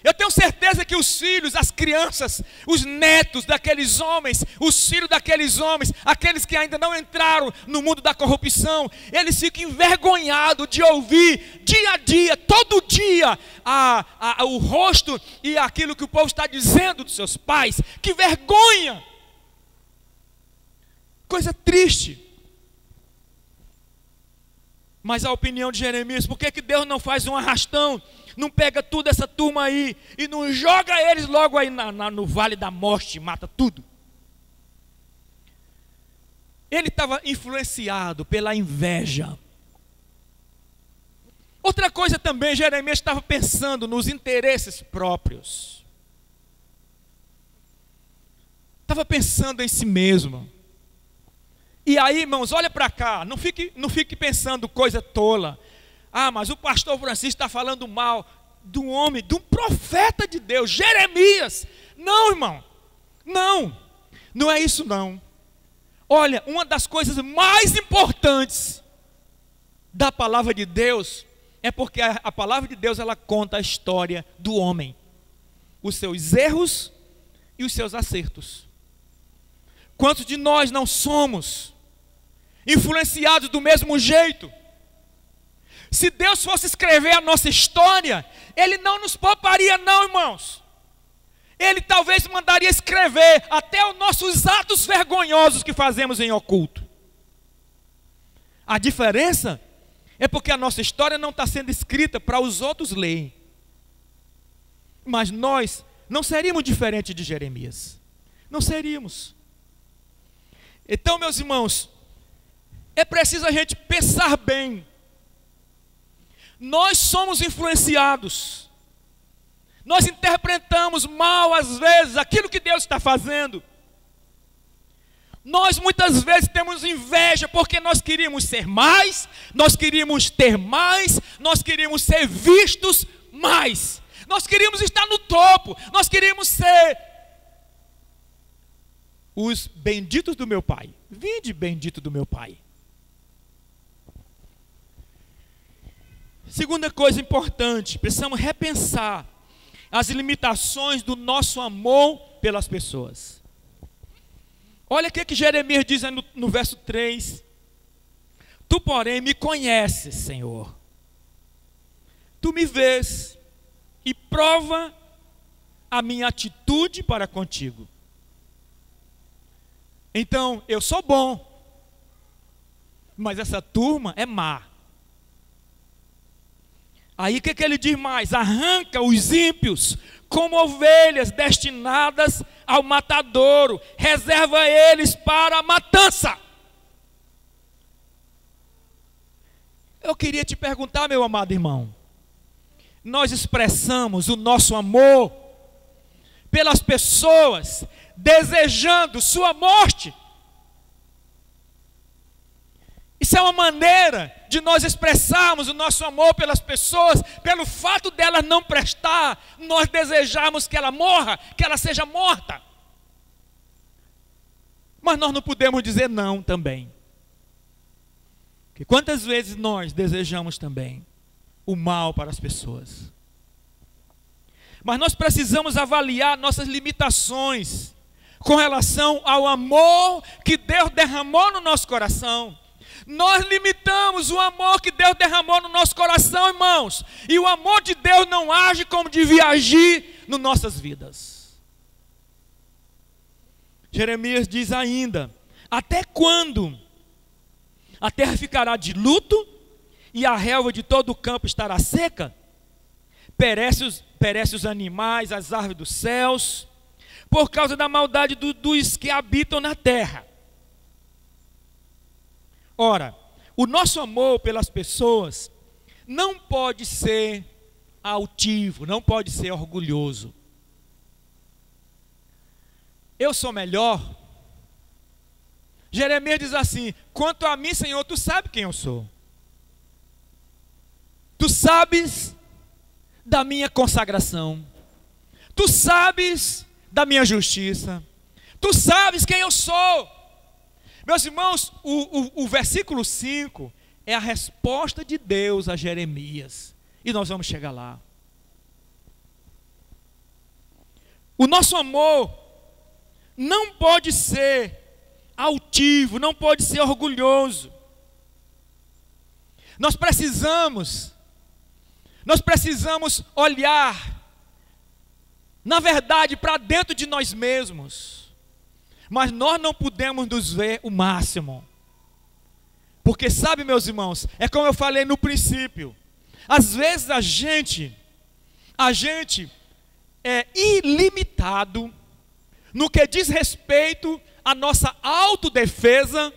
B: Eu tenho certeza que os filhos, as crianças, os netos daqueles homens, os filhos daqueles homens, aqueles que ainda não entraram no mundo da corrupção, eles ficam envergonhados de ouvir dia a dia, todo dia, o rosto e aquilo que o povo está dizendo dos seus pais. Que vergonha! Coisa triste. Mas a opinião de Jeremias, por que Deus não faz um arrastão? Não pega toda essa turma aí e não joga eles logo aí no vale da morte, mata tudo? Ele estava influenciado pela inveja. Outra coisa também, Jeremias estava pensando nos interesses próprios. Estava pensando em si mesmo. E aí, irmãos, olha para cá, não fique pensando coisa tola. Ah, mas o pastor Francisco está falando mal do homem, de um profeta de Deus, Jeremias. Não, irmão, não é isso não. Olha, uma das coisas mais importantes da palavra de Deus é porque a palavra de Deus, ela conta a história do homem, os seus erros e os seus acertos. Quantos de nós não somos influenciados do mesmo jeito? Se Deus fosse escrever a nossa história, Ele não nos pouparia não, irmãos. Ele talvez mandaria escrever até os nossos atos vergonhosos que fazemos em oculto. A diferença é porque a nossa história não está sendo escrita para os outros lerem. Mas nós não seríamos diferentes de Jeremias. Não seríamos. Então, meus irmãos, é preciso a gente pensar bem. Nós somos influenciados. Nós interpretamos mal, às vezes, aquilo que Deus está fazendo. Nós muitas vezes temos inveja porque nós queríamos ser mais, nós queríamos ter mais, nós queríamos ser vistos mais. Nós queríamos estar no topo, nós queríamos ser os benditos do meu Pai. Vinde, bendito do meu Pai. Segunda coisa importante, precisamos repensar as limitações do nosso amor pelas pessoas. Olha o que Jeremias diz no verso 3. Tu, porém, me conheces, Senhor. Tu me vês e prova a minha atitude para contigo. Então, eu sou bom, mas essa turma é má. Aí o que ele diz mais? Arranca os ímpios como ovelhas destinadas ao matadouro, reserva eles para a matança. Eu queria te perguntar, meu amado irmão, nós expressamos o nosso amor pelas pessoas, desejando sua morte? Isso é uma maneira de nós expressarmos o nosso amor pelas pessoas, pelo fato delas não prestar, nós desejamos que ela morra, que ela seja morta. Mas nós não podemos dizer não também. Porque quantas vezes nós desejamos também o mal para as pessoas? Mas nós precisamos avaliar nossas limitações com relação ao amor que Deus derramou no nosso coração. Nós limitamos o amor que Deus derramou no nosso coração, irmãos. E o amor de Deus não age como devia agir nas nossas vidas. Jeremias diz ainda: até quando a terra ficará de luto e a relva de todo o campo estará seca? Perece os animais, as árvores dos céus, por causa da maldade dos que habitam na terra. Ora, o nosso amor pelas pessoas não pode ser altivo, não pode ser orgulhoso. Eu sou melhor. Jeremias diz assim: quanto a mim, Senhor, tu sabes quem eu sou. Tu sabes da minha consagração. Tu sabes da minha justiça. Tu sabes quem eu sou. Meus irmãos, o versículo 5 é a resposta de Deus a Jeremias. E nós vamos chegar lá. O nosso amor não pode ser altivo, não pode ser orgulhoso. Nós precisamos olhar, na verdade, para dentro de nós mesmos. Mas nós não podemos nos ver o máximo. Porque sabe, meus irmãos, é como eu falei no princípio. Às vezes a gente é ilimitado no que diz respeito à nossa autodefesa,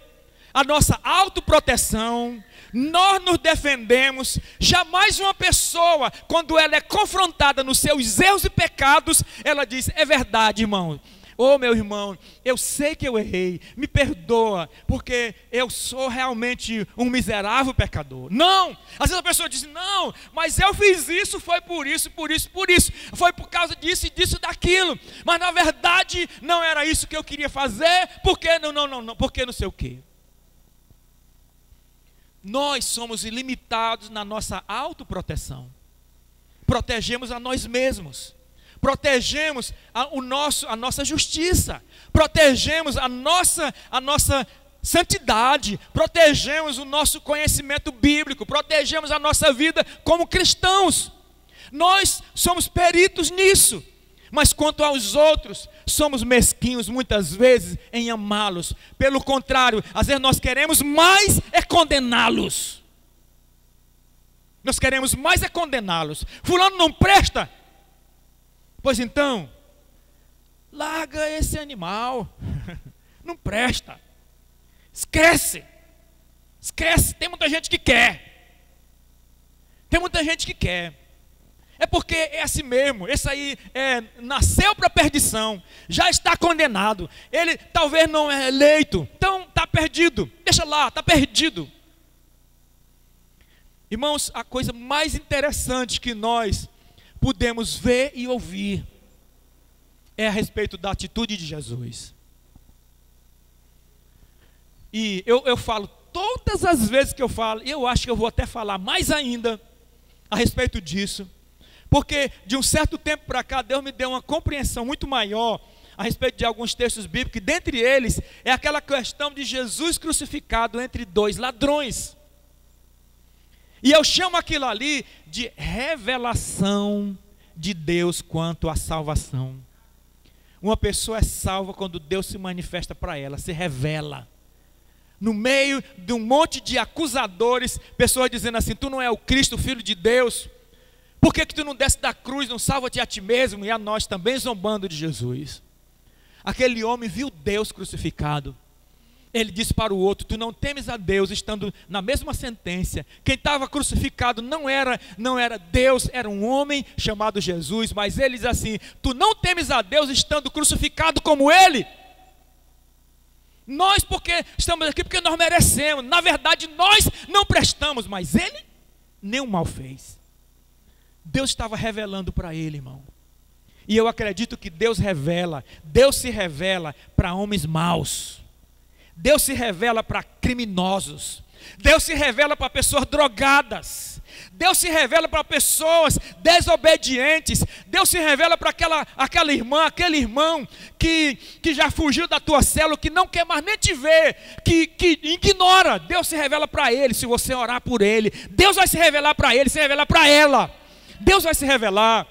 B: à nossa autoproteção. Nós nos defendemos. Jamais uma pessoa, quando ela é confrontada nos seus erros e pecados, ela diz: é verdade, irmão. Ô meu irmão, eu sei que eu errei, me perdoa, porque eu sou realmente um miserável pecador. Não, às vezes a pessoa diz: não, mas eu fiz isso, foi por isso, foi por causa disso e disso, daquilo, mas na verdade não era isso que eu queria fazer, porque não, porque não sei o quê. Nós somos ilimitados na nossa autoproteção, protegemos a nós mesmos. Protegemos a nossa justiça, protegemos a nossa santidade, protegemos o nosso conhecimento bíblico, protegemos a nossa vida como cristãos. Nós somos peritos nisso. Mas quanto aos outros, somos mesquinhos muitas vezes em amá-los. Pelo contrário, às vezes nós queremos mais é condená-los. Nós queremos mais é condená-los. Fulano não presta? Pois então, larga esse animal. Não presta. Esquece. Esquece. Tem muita gente que quer. Tem muita gente que quer. É porque é assim mesmo, esse aí nasceu para perdição, já está condenado, ele talvez não é eleito, então está perdido, deixa lá, está perdido. Irmãos, a coisa mais interessante que nós podemos ver e ouvir é a respeito da atitude de Jesus. E eu falo, todas as vezes que eu falo, e eu acho que eu vou até falar mais ainda a respeito disso, porque de um certo tempo para cá, Deus me deu uma compreensão muito maior a respeito de alguns textos bíblicos, e dentre eles é aquela questão de Jesus crucificado entre dois ladrões. E eu chamo aquilo ali de revelação de Deus quanto à salvação. Uma pessoa é salva quando Deus se manifesta para ela, se revela. No meio de um monte de acusadores, pessoas dizendo assim, tu não é o Cristo, o Filho de Deus. Por que tu não desce da cruz, não salva-te a ti mesmo e a nós também, zombando de Jesus? Aquele homem viu Deus crucificado. Ele disse para o outro, tu não temes a Deus, estando na mesma sentença. Quem estava crucificado não era Deus, era um homem chamado Jesus. Mas ele diz assim, tu não temes a Deus, estando crucificado como Ele. Nós porque estamos aqui, porque nós merecemos. Na verdade nós não prestamos, mas Ele nenhum mal fez. Deus estava revelando para ele, irmão. E eu acredito que Deus se revela para homens maus. Deus se revela para criminosos. Deus se revela para pessoas drogadas. Deus se revela para pessoas desobedientes. Deus se revela para aquela irmã, aquele irmão que já fugiu da tua célula, que não quer mais nem te ver, que ignora. Deus se revela para ele, se você orar por ele. Deus vai se revelar para ele, se revelar para ela. Deus vai se revelar.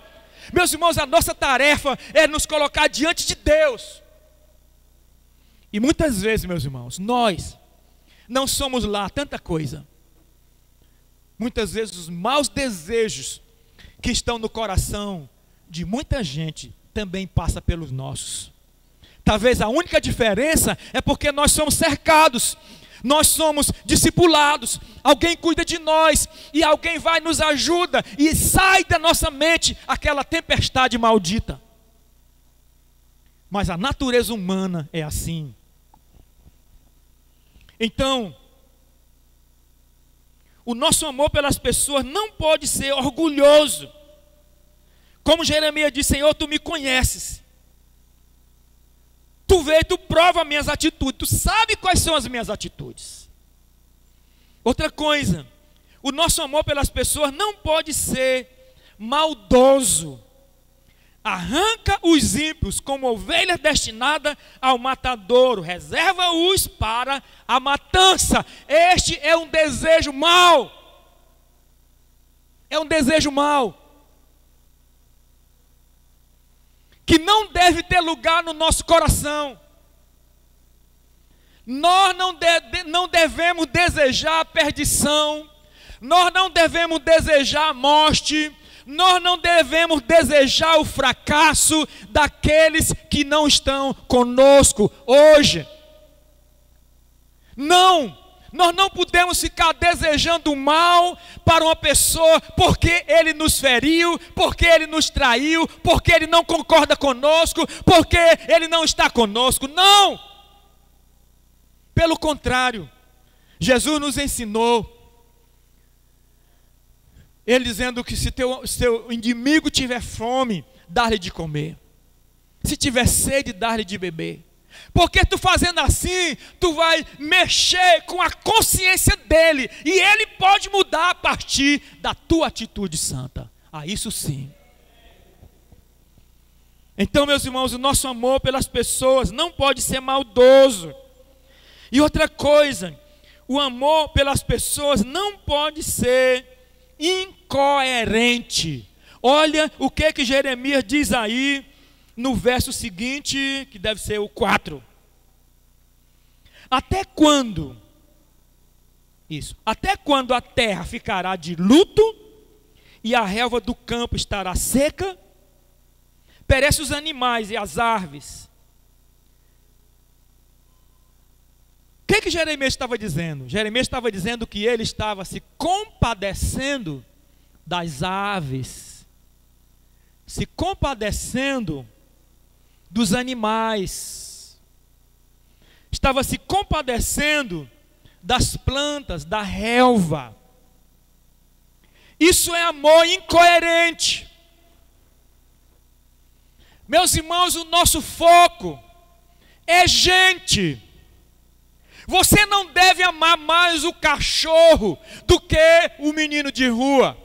B: Meus irmãos, a nossa tarefa é nos colocar diante de Deus. E muitas vezes, meus irmãos, nós não somos lá tanta coisa. Muitas vezes os maus desejos que estão no coração de muita gente também passa pelos nossos. Talvez a única diferença é porque nós somos cercados. Nós somos discipulados, alguém cuida de nós e alguém vai nos ajuda e sai da nossa mente aquela tempestade maldita. Mas a natureza humana é assim. Então, o nosso amor pelas pessoas não pode ser orgulhoso. Como Jeremias disse, Senhor, tu me conheces. Tu vê, tu prova minhas atitudes, tu sabe quais são as minhas atitudes. Outra coisa, o nosso amor pelas pessoas não pode ser maldoso. Arranca os ímpios como ovelhas destinadas ao matadouro, reserva-os para a matança. Este é um desejo mau. É um desejo mau. Que não deve ter lugar no nosso coração. Nós não devemos desejar a perdição, nós não devemos desejar a morte, nós não devemos desejar o fracasso daqueles que não estão conosco hoje. Não, nós não podemos ficar desejando o mal para uma pessoa porque ele nos feriu, porque ele nos traiu, porque ele não concorda conosco, porque ele não está conosco. Não! Pelo contrário, Jesus nos ensinou, ele dizendo que se seu inimigo tiver fome, dá-lhe de comer. Se tiver sede, dá-lhe de beber. Porque tu fazendo assim, tu vai mexer com a consciência dele. E ele pode mudar a partir da tua atitude santa. Ah, isso sim. Então, meus irmãos, o nosso amor pelas pessoas não pode ser maldoso. E outra coisa, o amor pelas pessoas não pode ser incoerente. Olha o que Jeremias diz aí no verso seguinte, que deve ser o 4. Até quando? Isso. Até quando a terra ficará de luto e a relva do campo estará seca? Perecem os animais e as árvores. O que Jeremias estava dizendo? Jeremias estava dizendo que ele estava se compadecendo das aves, se compadecendo dos animais, estava se compadecendo das plantas, da relva. Isso é amor incoerente. Meus irmãos, o nosso foco é gente. Você não deve amar mais o cachorro do que o menino de rua.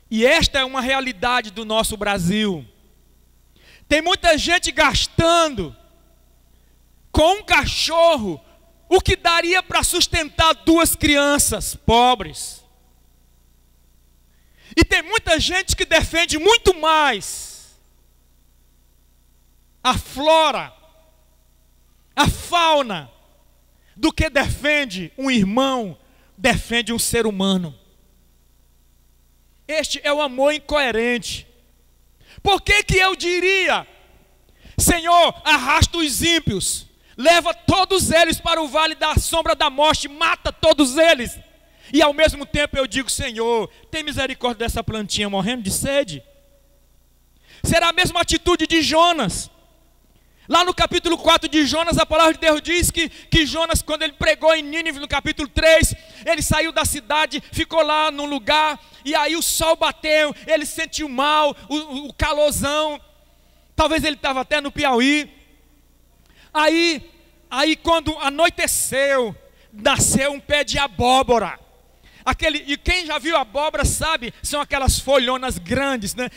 B: E esta é uma realidade do nosso Brasil. Tem muita gente gastando com um cachorro o que daria para sustentar 2 crianças pobres. E tem muita gente que defende muito mais a flora, a fauna, do que defende um irmão, defende um ser humano. Este é o amor incoerente. Por que eu diria, Senhor, arrasta os ímpios, leva todos eles para o vale da sombra da morte, mata todos eles. E ao mesmo tempo eu digo, Senhor, tem misericórdia dessa plantinha morrendo de sede. Será a mesma atitude de Jonas. Lá no capítulo 4 de Jonas, a palavra de Deus diz que Jonas, quando ele pregou em Nínive, no capítulo 3, ele saiu da cidade, ficou lá num lugar, e aí o sol bateu, ele sentiu mal, o calorzão, talvez ele estava até no Piauí. Aí quando anoiteceu, nasceu um pé de abóbora. E quem já viu abóbora sabe, são aquelas folhonas grandes, né?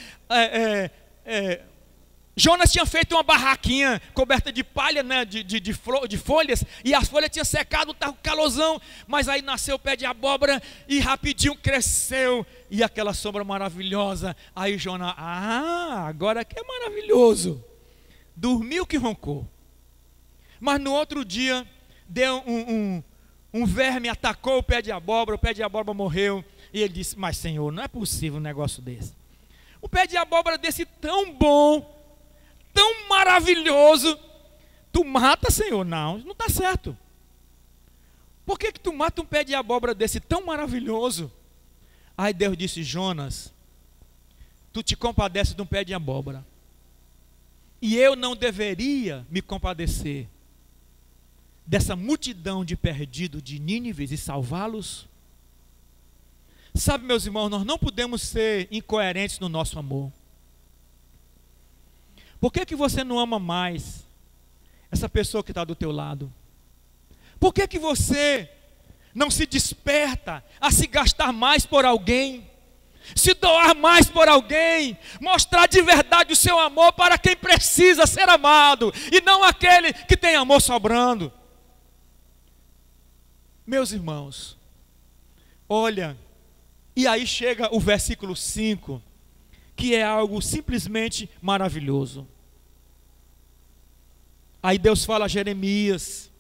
B: Jonas tinha feito uma barraquinha coberta de palha, né, de folhas, e as folhas tinham secado, estava com calorzão, mas aí nasceu o pé de abóbora e rapidinho cresceu, e aquela sombra maravilhosa. Aí Jonas, agora que é maravilhoso, dormiu que roncou. Mas no outro dia, deu um verme, atacou o pé de abóbora morreu, e ele disse, mas Senhor, não é possível um negócio desse. Um pé de abóbora desse tão bom, tão maravilhoso, tu mata, Senhor? Não está certo. Por que tu mata um pé de abóbora desse tão maravilhoso? Aí Deus disse, Jonas, tu te compadeces de um pé de abóbora, e eu não deveria me compadecer dessa multidão de perdidos de Nínive e salvá-los? Sabe, meus irmãos, nós não podemos ser incoerentes no nosso amor. Por que você não ama mais essa pessoa que está do teu lado? Por que você não se desperta a se gastar mais por alguém, se doar mais por alguém, mostrar de verdade o seu amor para quem precisa ser amado, e não aquele que tem amor sobrando? Meus irmãos, olha, e aí chega o versículo 5, que é algo simplesmente maravilhoso. Aí Deus fala a Jeremias,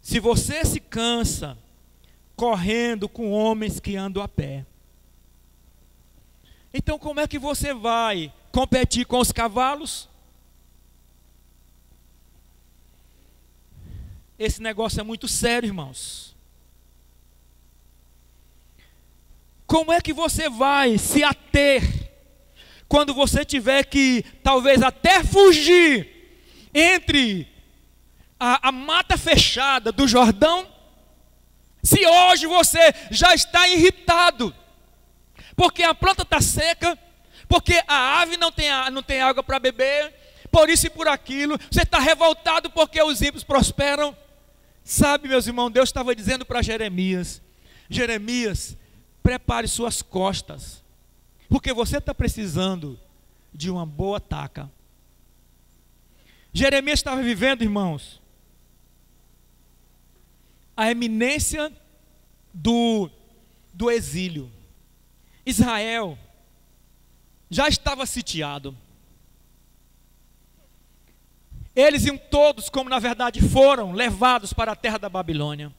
B: se você se cansa correndo com homens que andam a pé, então como é que você vai competir com os cavalos? Esse negócio é muito sério, irmãos. Como é que você vai se ater quando você tiver que, talvez até fugir entre a mata fechada do Jordão? Se hoje você já está irritado, porque a planta está seca, porque a ave não tem água para beber, por isso e por aquilo, você está revoltado porque os ímpios prosperam. Sabe, meus irmãos, Deus estava dizendo para Jeremias, Jeremias, prepare suas costas, porque você está precisando de uma boa taca. Jeremias estava vivendo, irmãos, a eminência do exílio. Israel já estava sitiado. Eles iam todos, como na verdade foram, levados para a terra da Babilônia.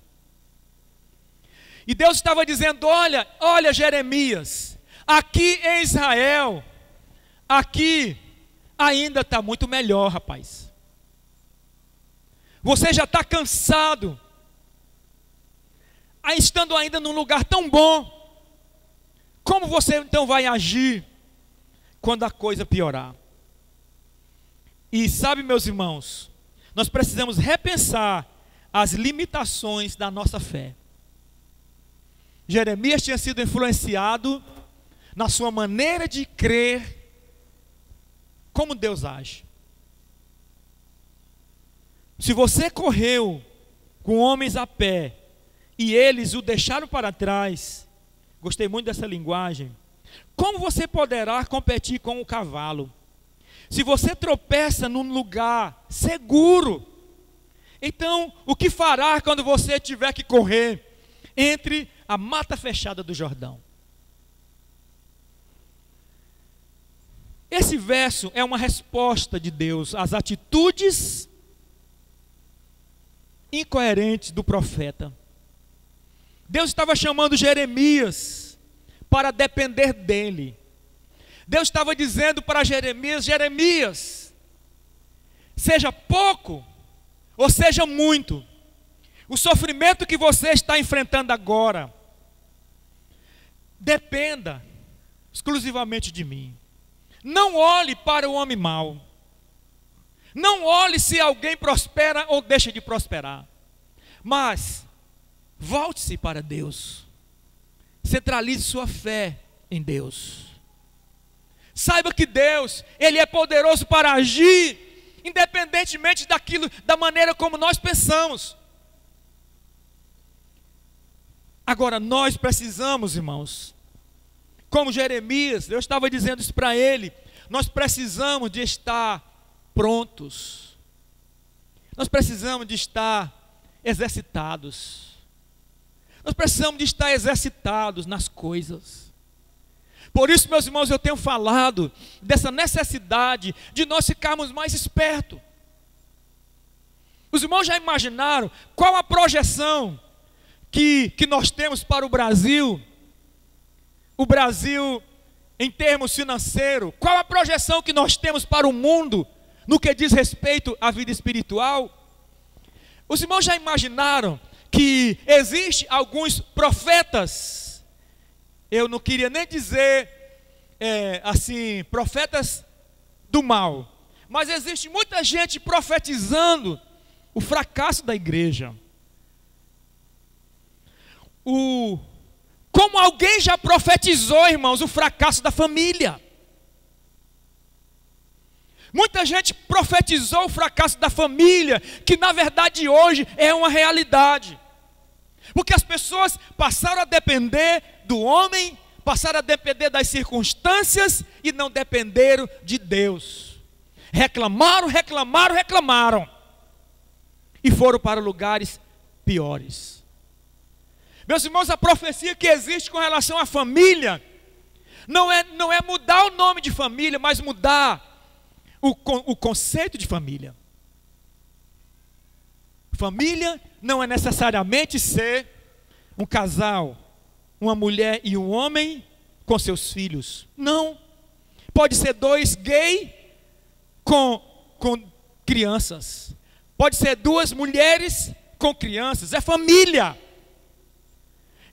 B: E Deus estava dizendo: olha Jeremias, aqui em Israel, aqui ainda está muito melhor, rapaz. Você já está cansado, estando ainda num lugar tão bom. Como você então vai agir quando a coisa piorar? E sabe, meus irmãos, nós precisamos repensar as limitações da nossa fé. Jeremias tinha sido influenciado na sua maneira de crer como Deus age. Se você correu com homens a pé e eles o deixaram para trás, gostei muito dessa linguagem, como você poderá competir com o cavalo? Se você tropeça num lugar seguro, então o que fará quando você tiver que correr entre a mata fechada do Jordão? Esse verso é uma resposta de Deus às atitudes incoerentes do profeta. Deus estava chamando Jeremias para depender dele. Deus estava dizendo para Jeremias: Jeremias, seja pouco ou seja muito, o sofrimento que você está enfrentando agora, dependa exclusivamente de mim. Não olhe para o homem mau. Não olhe se alguém prospera ou deixa de prosperar. Mas volte-se para Deus. Centralize sua fé em Deus. Saiba que Deus, Ele é poderoso para agir, independentemente da maneira como nós pensamos. Agora, nós precisamos, irmãos, como Jeremias, Deus estava dizendo isso para ele, nós precisamos de estar prontos. Nós precisamos de estar exercitados. Nós precisamos de estar exercitados nas coisas. Por isso, meus irmãos, eu tenho falado dessa necessidade de nós ficarmos mais espertos. Os irmãos já imaginaram qual a projeção que nós temos para o Brasil? O Brasil, em termos financeiros, qual a projeção que nós temos para o mundo no que diz respeito à vida espiritual? Os irmãos já imaginaram que existem alguns profetas? Eu não queria nem dizer assim, profetas do mal, mas existe muita gente profetizando o fracasso da igreja. Como alguém já profetizou, irmãos, o fracasso da família. Muita gente profetizou o fracasso da família, que na verdade hoje é uma realidade. Porque as pessoas passaram a depender do homem, passaram a depender das circunstâncias e não dependeram de Deus. Reclamaram e foram para lugares piores. Meus irmãos, a profecia que existe com relação à família não é mudar o nome de família, mas mudar o conceito de família. Família não é necessariamente ser um casal, uma mulher e um homem com seus filhos. Não. Pode ser dois gays com crianças. Pode ser duas mulheres com crianças. É família.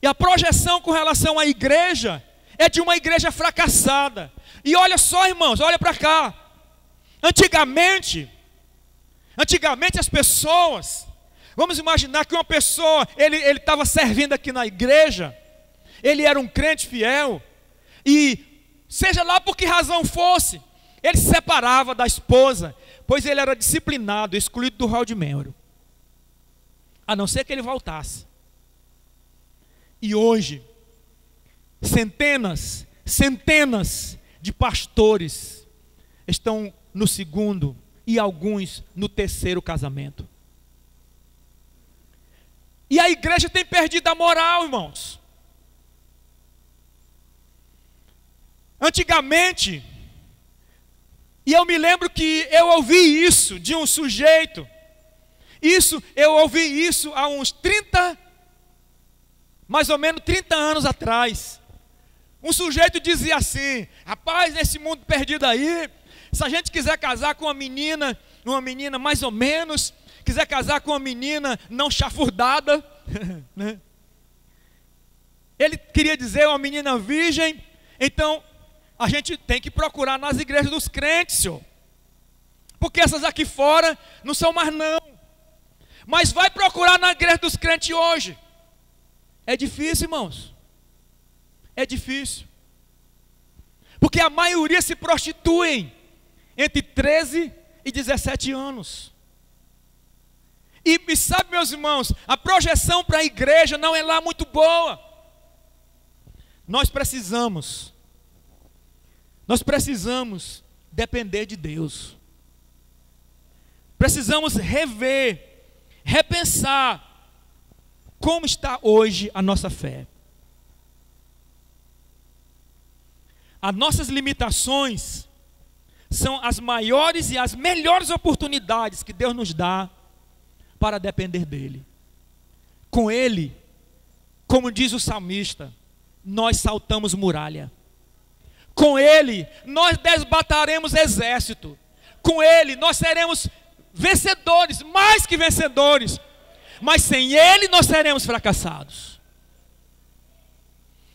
B: E a projeção com relação à igreja é de uma igreja fracassada. E olha só, irmãos, olha para cá. Antigamente as pessoas, vamos imaginar que uma pessoa, ele estava servindo aqui na igreja, ele era um crente fiel, e seja lá por que razão fosse, ele se separava da esposa, pois ele era disciplinado, excluído do hall de membro, a não ser que ele voltasse. E hoje, centenas de pastores estão no segundo e alguns no terceiro casamento. E a igreja tem perdido a moral, irmãos. Antigamente, e eu me lembro que eu ouvi isso de um sujeito, eu ouvi isso há uns mais ou menos 30 anos atrás. Um sujeito dizia assim: rapaz, nesse mundo perdido aí, se a gente quiser casar com uma menina mais ou menos, quiser casar com uma menina não chafurdada, né? Ele queria dizer uma menina virgem. Então a gente tem que procurar nas igrejas dos crentes, senhor, porque essas aqui fora não são mais não. Mas vai procurar na igreja dos crentes hoje. É difícil, irmãos. É difícil. Porque a maioria se prostituem entre 13 e 17 anos. E sabe, meus irmãos, a projeção para a igreja não é lá muito boa. Nós precisamos depender de Deus. Precisamos repensar como está hoje a nossa fé. As nossas limitações são as maiores e as melhores oportunidades que Deus nos dá para depender dEle. Com Ele, como diz o salmista, nós saltamos muralha. Com Ele, nós desbataremos exército. Com Ele, nós seremos vencedores, mais que vencedores. Mas sem Ele, nós seremos fracassados.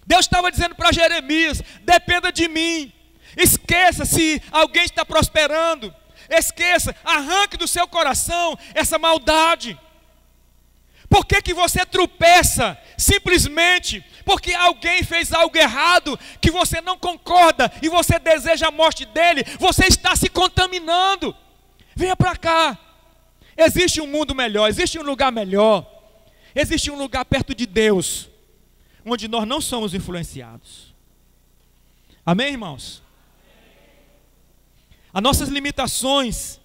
B: Deus estava dizendo para Jeremias: dependa de mim. Esqueça se alguém está prosperando. Esqueça, arranque do seu coração essa maldade. Por que você tropeça? Simplesmente porque alguém fez algo errado que você não concorda e você deseja a morte dele. Você está se contaminando. Venha para cá. Existe um mundo melhor, existe um lugar melhor. Existe um lugar perto de Deus, onde nós não somos influenciados. Amém, irmãos? As nossas limitações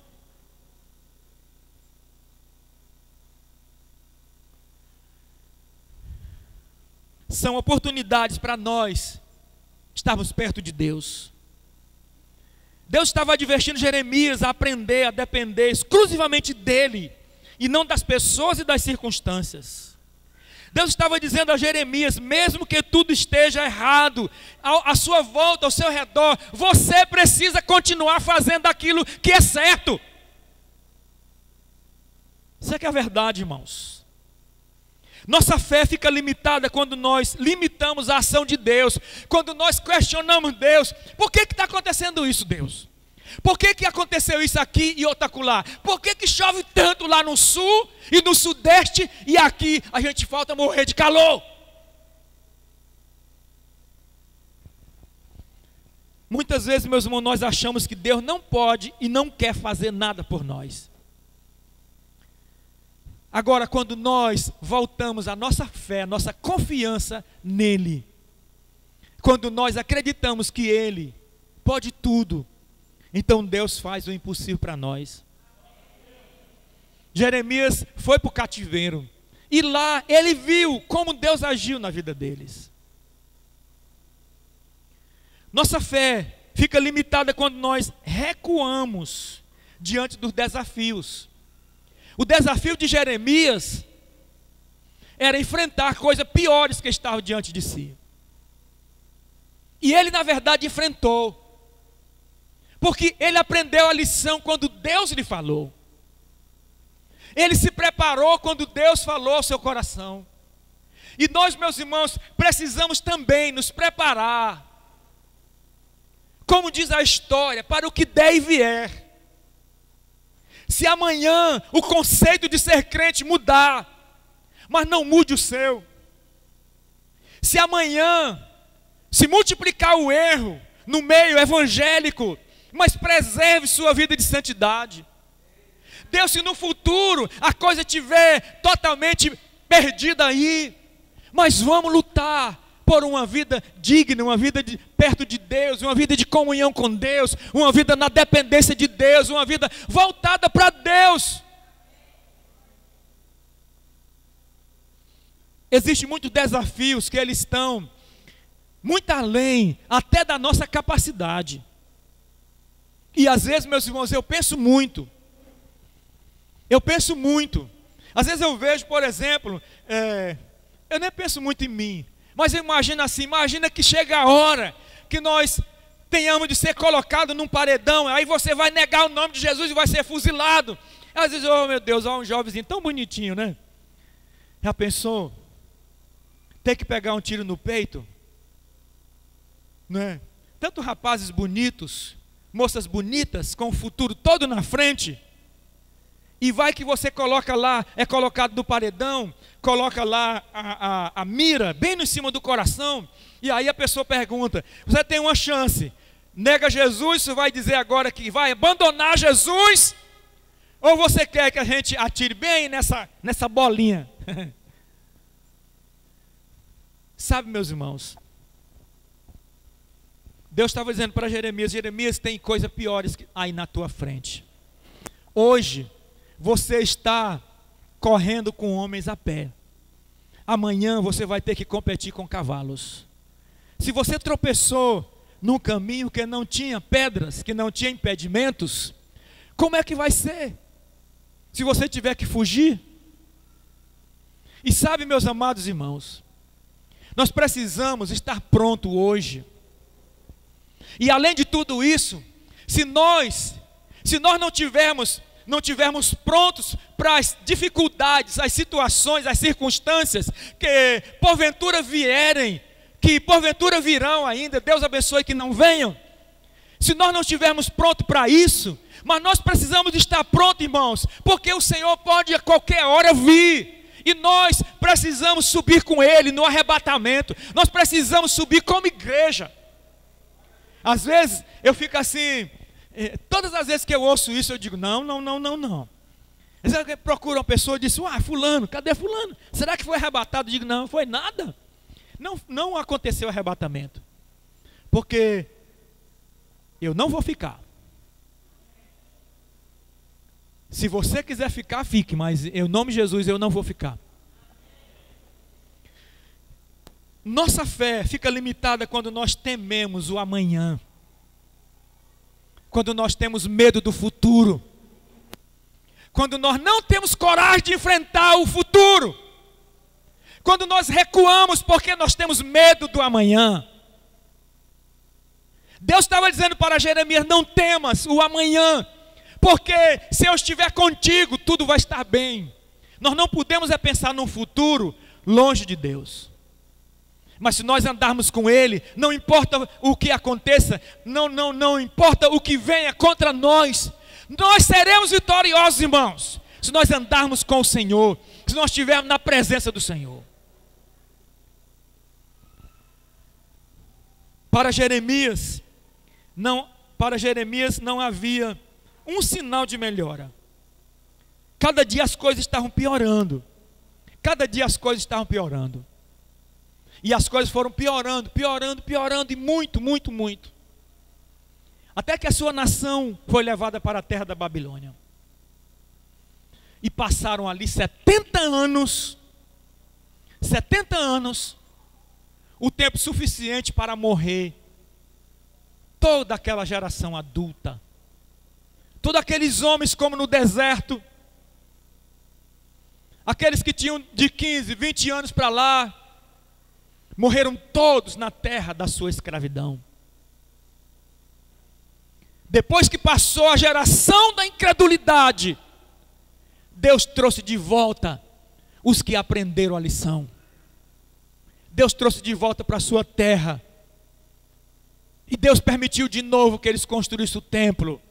B: são oportunidades para nós estarmos perto de Deus. Deus estava advertindo Jeremias a aprender a depender exclusivamente dEle e não das pessoas e das circunstâncias. Deus estava dizendo a Jeremias: mesmo que tudo esteja errado à sua volta, ao seu redor, você precisa continuar fazendo aquilo que é certo. Isso é que é a verdade, irmãos. Nossa fé fica limitada quando nós limitamos a ação de Deus, quando nós questionamos Deus. Por que está acontecendo isso, Deus? Por que aconteceu isso aqui e outro acolá? Por que chove tanto lá no sul e no sudeste e aqui a gente falta morrer de calor? Muitas vezes, meus irmãos, nós achamos que Deus não pode e não quer fazer nada por nós. Agora, quando nós voltamos a nossa fé, a nossa confiança nele, quando nós acreditamos que Ele pode tudo, então Deus faz o impossível para nós. Jeremias foi para o cativeiro, e lá ele viu como Deus agiu na vida deles. Nossa fé fica limitada quando nós recuamos diante dos desafios. O desafio de Jeremias era enfrentar coisas piores que estavam diante de si. E ele, na verdade, enfrentou. Porque ele aprendeu a lição quando Deus lhe falou. Ele se preparou quando Deus falou ao seu coração. E nós, meus irmãos, precisamos também nos preparar, como diz a história, para o que der e vier. Se amanhã o conceito de ser crente mudar, mas não mude o seu. Se amanhã se multiplicar o erro no meio evangélico, mas preserve sua vida de santidade. Deus, se no futuro a coisa estiver totalmente perdida aí, mas vamos lutar por uma vida digna, uma vida perto de Deus, uma vida de comunhão com Deus, uma vida na dependência de Deus, uma vida voltada para Deus. Existem muitos desafios que eles estão muito além até da nossa capacidade. E às vezes, meus irmãos, eu penso muito. Às vezes eu vejo, por exemplo, eu nem penso muito em mim, mas eu imagino assim, imagina que chega a hora que nós tenhamos de ser colocados num paredão, aí você vai negar o nome de Jesus e vai ser fuzilado. Às vezes, oh meu Deus, olha um jovenzinho tão bonitinho, né? Já pensou? Ter que pegar um tiro no peito? Não é? Tanto rapazes bonitos, moças bonitas, com o futuro todo na frente, e vai que você coloca lá, é colocado no paredão, coloca lá a mira bem em cima do coração, e aí a pessoa pergunta, você tem uma chance, nega Jesus, você vai dizer agora que vai abandonar Jesus, ou você quer que a gente atire bem nessa bolinha? Sabe, meus irmãos, Deus estava dizendo para Jeremias, Jeremias, tem coisas piores aí na tua frente. Hoje, você está correndo com homens a pé. Amanhã você vai ter que competir com cavalos. Se você tropeçou num caminho que não tinha pedras, que não tinha impedimentos, como é que vai ser? Se você tiver que fugir? E sabe, meus amados irmãos, nós precisamos estar pronto hoje. E além de tudo isso, se nós não tivermos prontos para as dificuldades, as situações, as circunstâncias que porventura vierem, que porventura virão ainda, Deus abençoe que não venham. Se nós não estivermos prontos para isso, mas nós precisamos estar prontos, irmãos, porque o Senhor pode a qualquer hora vir. E nós precisamos subir com Ele no arrebatamento. Nós precisamos subir como igreja. Às vezes eu fico assim, todas as vezes que eu ouço isso eu digo, não. Às vezes eu procuro uma pessoa e diz, fulano, cadê fulano? Será que foi arrebatado? Eu digo, não foi nada. Não aconteceu arrebatamento. Porque eu não vou ficar. Se você quiser ficar, fique, mas em nome de Jesus eu não vou ficar. Nossa fé fica limitada quando nós tememos o amanhã. Quando nós temos medo do futuro. Quando nós não temos coragem de enfrentar o futuro. Quando nós recuamos porque nós temos medo do amanhã. Deus estava dizendo para Jeremias, não temas o amanhã. Porque se eu estiver contigo, tudo vai estar bem. Nós não podemos pensar num futuro longe de Deus. Mas se nós andarmos com Ele, não importa o que aconteça, não importa o que venha contra nós, nós seremos vitoriosos, irmãos. Se nós andarmos com o Senhor, se nós estivermos na presença do Senhor. Para Jeremias não havia um sinal de melhora. Cada dia as coisas estavam piorando. E as coisas foram piorando e muito. Até que a sua nação foi levada para a terra da Babilônia. E passaram ali 70 anos, o tempo suficiente para morrer toda aquela geração adulta. Todos aqueles homens como no deserto, aqueles que tinham de 15, 20 anos para lá, morreram todos na terra da sua escravidão. Depois que passou a geração da incredulidade, Deus trouxe de volta os que aprenderam a lição. Deus trouxe de volta para a sua terra. E Deus permitiu de novo que eles construíssem o templo.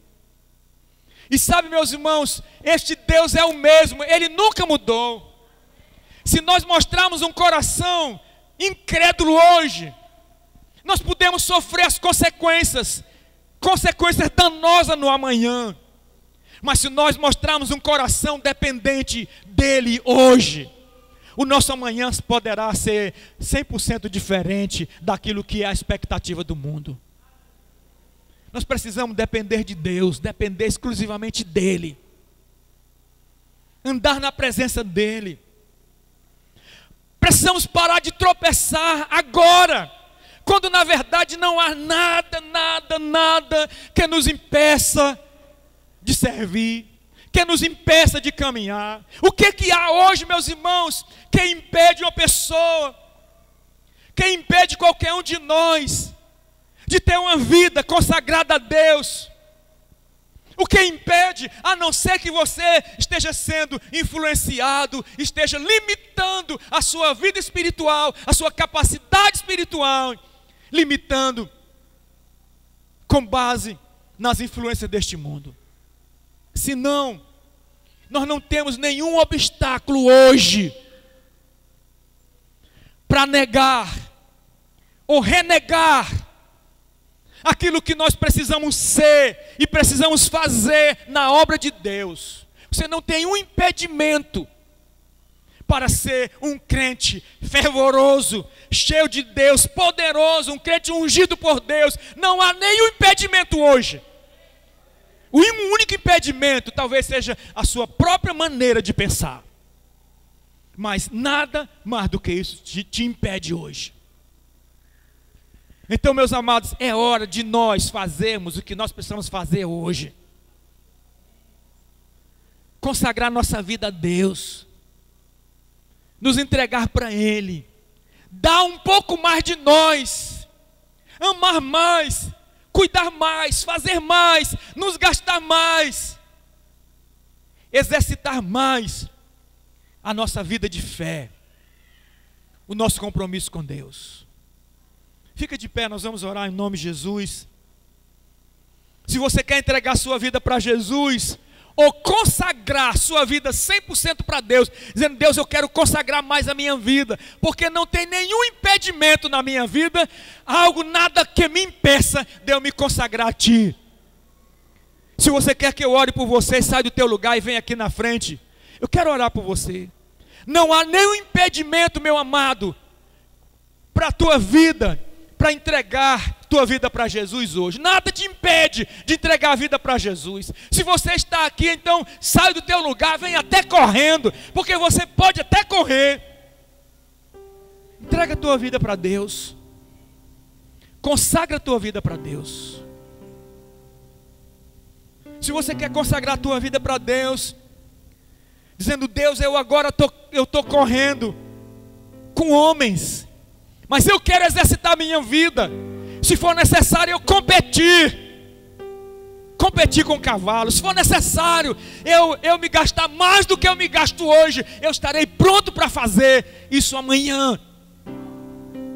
B: E sabe, meus irmãos, este Deus é o mesmo, Ele nunca mudou. Se nós mostrarmos um coração incrédulo hoje, nós podemos sofrer as consequências danosas no amanhã. Mas se nós mostrarmos um coração dependente dEle hoje, o nosso amanhã poderá ser 100% diferente daquilo que é a expectativa do mundo. Nós precisamos depender de Deus, depender exclusivamente dEle. Andar na presença dEle. Precisamos parar de tropeçar agora, quando na verdade não há nada que nos impeça de servir, que nos impeça de caminhar. O que há hoje, meus irmãos, que impede uma pessoa, que impede qualquer um de nós de ter uma vida consagrada a Deus? O que impede, a não ser que você esteja sendo influenciado, esteja limitando a sua vida espiritual, a sua capacidade espiritual, limitando com base nas influências deste mundo. Senão, nós não temos nenhum obstáculo hoje para negar ou renegar aquilo que nós precisamos ser e precisamos fazer na obra de Deus. Você não tem um impedimento para ser um crente fervoroso, cheio de Deus, poderoso, um crente ungido por Deus. Não há nenhum impedimento hoje. O único impedimento talvez seja a sua própria maneira de pensar. Mas nada mais do que isso te impede hoje. Então, meus amados, é hora de nós fazermos o que nós precisamos fazer hoje. Consagrar nossa vida a Deus. Nos entregar para Ele. Dar um pouco mais de nós. Amar mais. Cuidar mais. Fazer mais. Nos gastar mais. Exercitar mais a nossa vida de fé. O nosso compromisso com Deus. Fica de pé, nós vamos orar em nome de Jesus. Se você quer entregar sua vida para Jesus, ou consagrar sua vida 100% para Deus, dizendo: Deus, eu quero consagrar mais a minha vida, porque não tem nenhum impedimento na minha vida, nada que me impeça de eu me consagrar a Ti. Se você quer que eu ore por você, sai do teu lugar e vem aqui na frente. Eu quero orar por você. Não há nenhum impedimento, meu amado, para a tua vida, para entregar tua vida para Jesus hoje. Nada te impede de entregar a vida para Jesus. Se você está aqui, então sai do teu lugar, vem até correndo, porque você pode até correr. Entrega a tua vida para Deus. Consagra a tua vida para Deus. Se você quer consagrar a tua vida para Deus, dizendo: Deus, eu agora estou correndo com homens, mas eu quero exercitar a minha vida. Se for necessário eu competir com cavalo. Se for necessário eu me gastar mais do que eu me gasto hoje, eu estarei pronto para fazer isso amanhã.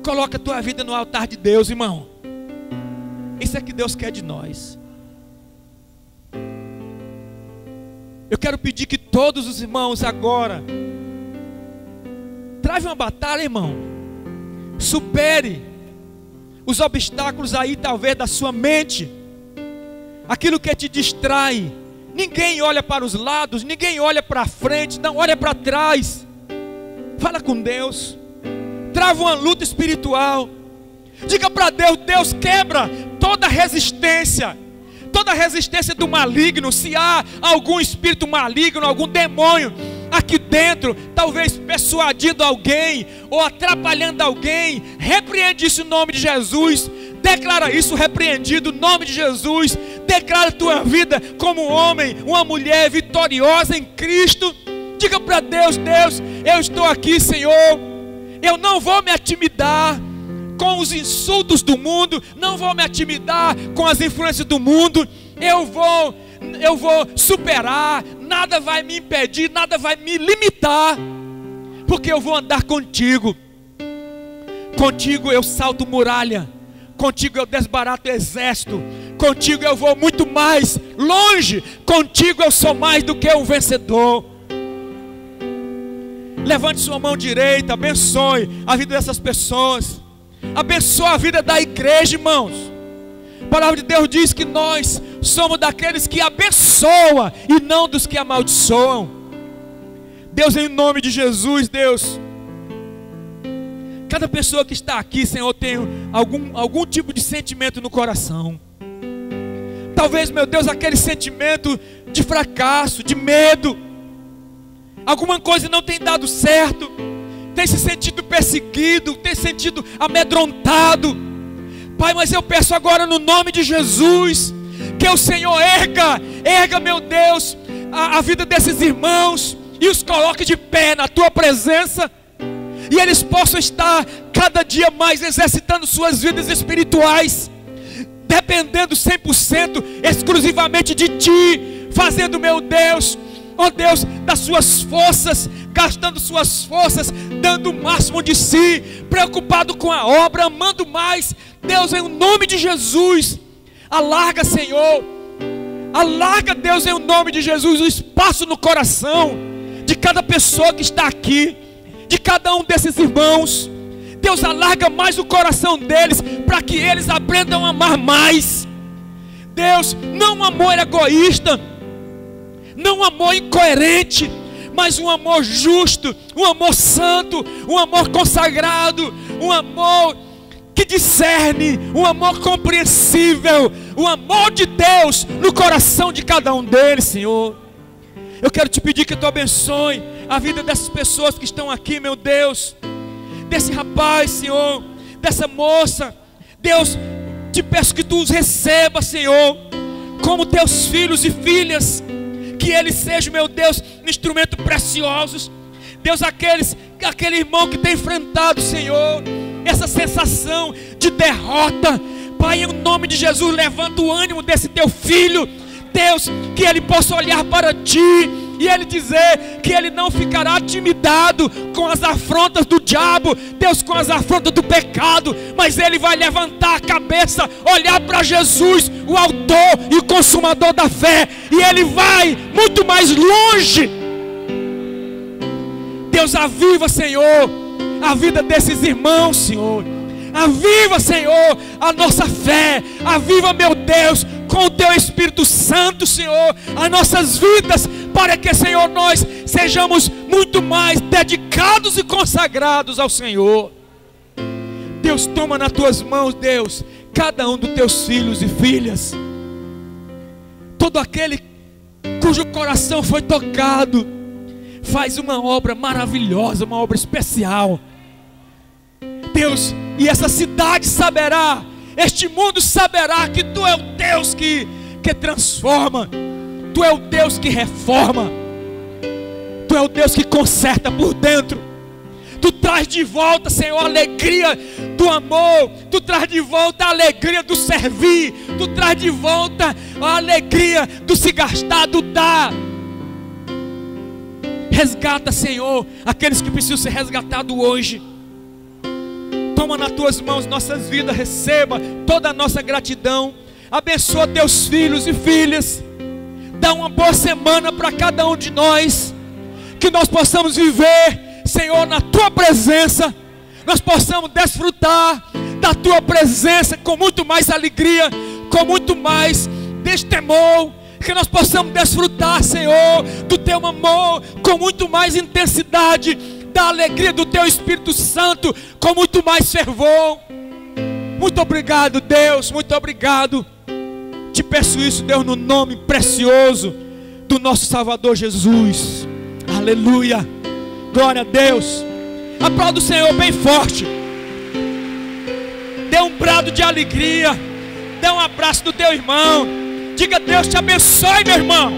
B: Coloca a tua vida no altar de Deus, irmão. Isso é que Deus quer de nós. Eu quero pedir que todos os irmãos agora trave uma batalha, irmão. Supere os obstáculos aí, talvez, da sua mente. Aquilo que te distrai. Ninguém olha para os lados, ninguém olha para frente, não olha para trás. Fala com Deus. Trava uma luta espiritual. Diga para Deus: Deus, quebra toda resistência. Toda resistência do maligno. Se há algum espírito maligno, algum demônio aqui dentro, talvez persuadindo alguém ou atrapalhando alguém, repreende isso em nome de Jesus. Declara isso repreendido em nome de Jesus. Declara a tua vida como um homem, uma mulher vitoriosa em Cristo. Diga para Deus: Deus, eu estou aqui, Senhor. Eu não vou me atimidar com os insultos do mundo, não vou me atimidar com as influências do mundo. Eu vou superar, nada vai me impedir, nada vai me limitar, porque eu vou andar contigo. Contigo eu salto muralha, contigo eu desbarato exército, contigo eu vou muito mais longe, contigo eu sou mais do que um vencedor. Levante sua mão direita, abençoe a vida dessas pessoas. Abençoa a vida da igreja, irmãos. A palavra de Deus diz que nós somos daqueles que abençoam e não dos que amaldiçoam. Deus, em nome de Jesus, Deus, Cada pessoa que está aqui, Senhor, tem algum tipo de sentimento no coração. Talvez, meu Deus, aquele sentimento de fracasso, de medo. Alguma coisa não tem dado certo. Tem se sentido perseguido, tem se sentido amedrontado. Pai, mas eu peço agora no nome de Jesus, que o Senhor erga, meu Deus, a vida desses irmãos e os coloque de pé na Tua presença. E eles possam estar cada dia mais exercitando suas vidas espirituais, dependendo 100% exclusivamente de Ti, fazendo, meu Deus, ó Deus, das suas forças, gastando suas forças, dando o máximo de si, preocupado com a obra, amando mais. Deus, em nome de Jesus, alarga, Senhor, alarga, Deus, em nome de Jesus, o espaço no coração de cada pessoa que está aqui, de cada um desses irmãos. Deus, alarga mais o coração deles, para que eles aprendam a amar mais. Deus, não um amor egoísta, não um amor incoerente, mas um amor justo, um amor santo, um amor consagrado, um amor que discerne, um amor compreensível, o amor de Deus no coração de cada um deles, Senhor. Eu quero te pedir que Tu abençoe a vida dessas pessoas que estão aqui, meu Deus, desse rapaz, Senhor, dessa moça. Deus, te peço que Tu os receba, Senhor, como Teus filhos e filhas, que eles sejam, meu Deus, instrumentos preciosos. Deus, aquele irmão que tem enfrentado, Senhor, essa sensação de derrota, Pai, em nome de Jesus, levanta o ânimo desse Teu filho, Deus, que ele possa olhar para Ti e ele dizer que ele não ficará intimidado com as afrontas do diabo, Deus, com as afrontas do pecado, mas ele vai levantar a cabeça, olhar para Jesus, o autor e o consumador da fé, e ele vai muito mais longe. Deus, aviva, Senhor, a vida desses irmãos, Senhor. Aviva, Senhor, a nossa fé. Aviva, meu Deus, com o Teu Espírito Santo, Senhor, as nossas vidas, para que, Senhor, nós sejamos muito mais dedicados e consagrados ao Senhor. Deus, toma nas Tuas mãos, Deus, cada um dos Teus filhos e filhas, todo aquele cujo coração foi tocado, faz uma obra maravilhosa, uma obra especial, Deus. E essa cidade saberá, este mundo saberá que Tu é o Deus que transforma, Tu é o Deus que reforma, Tu é o Deus que conserta por dentro. Tu traz de volta, Senhor, a alegria do amor, Tu traz de volta a alegria do servir, Tu traz de volta a alegria do se gastar, do dar. Resgata, Senhor, aqueles que precisam ser resgatados hoje. Toma nas Tuas mãos nossas vidas, receba toda a nossa gratidão. Abençoa Teus filhos e filhas. Dá uma boa semana para cada um de nós, que nós possamos viver, Senhor, na Tua presença. Nós possamos desfrutar da Tua presença com muito mais alegria, com muito mais destemor. Que nós possamos desfrutar, Senhor, do Teu amor com muito mais intensidade, da alegria do Teu Espírito Santo com muito mais fervor. Muito obrigado, Deus, muito obrigado. Te peço isso, Deus, no nome precioso do nosso Salvador Jesus. Aleluia, glória a Deus. Aplauda o Senhor bem forte. Dê um brado de alegria. Dê um abraço do teu irmão. Diga: Deus te abençoe, meu irmão.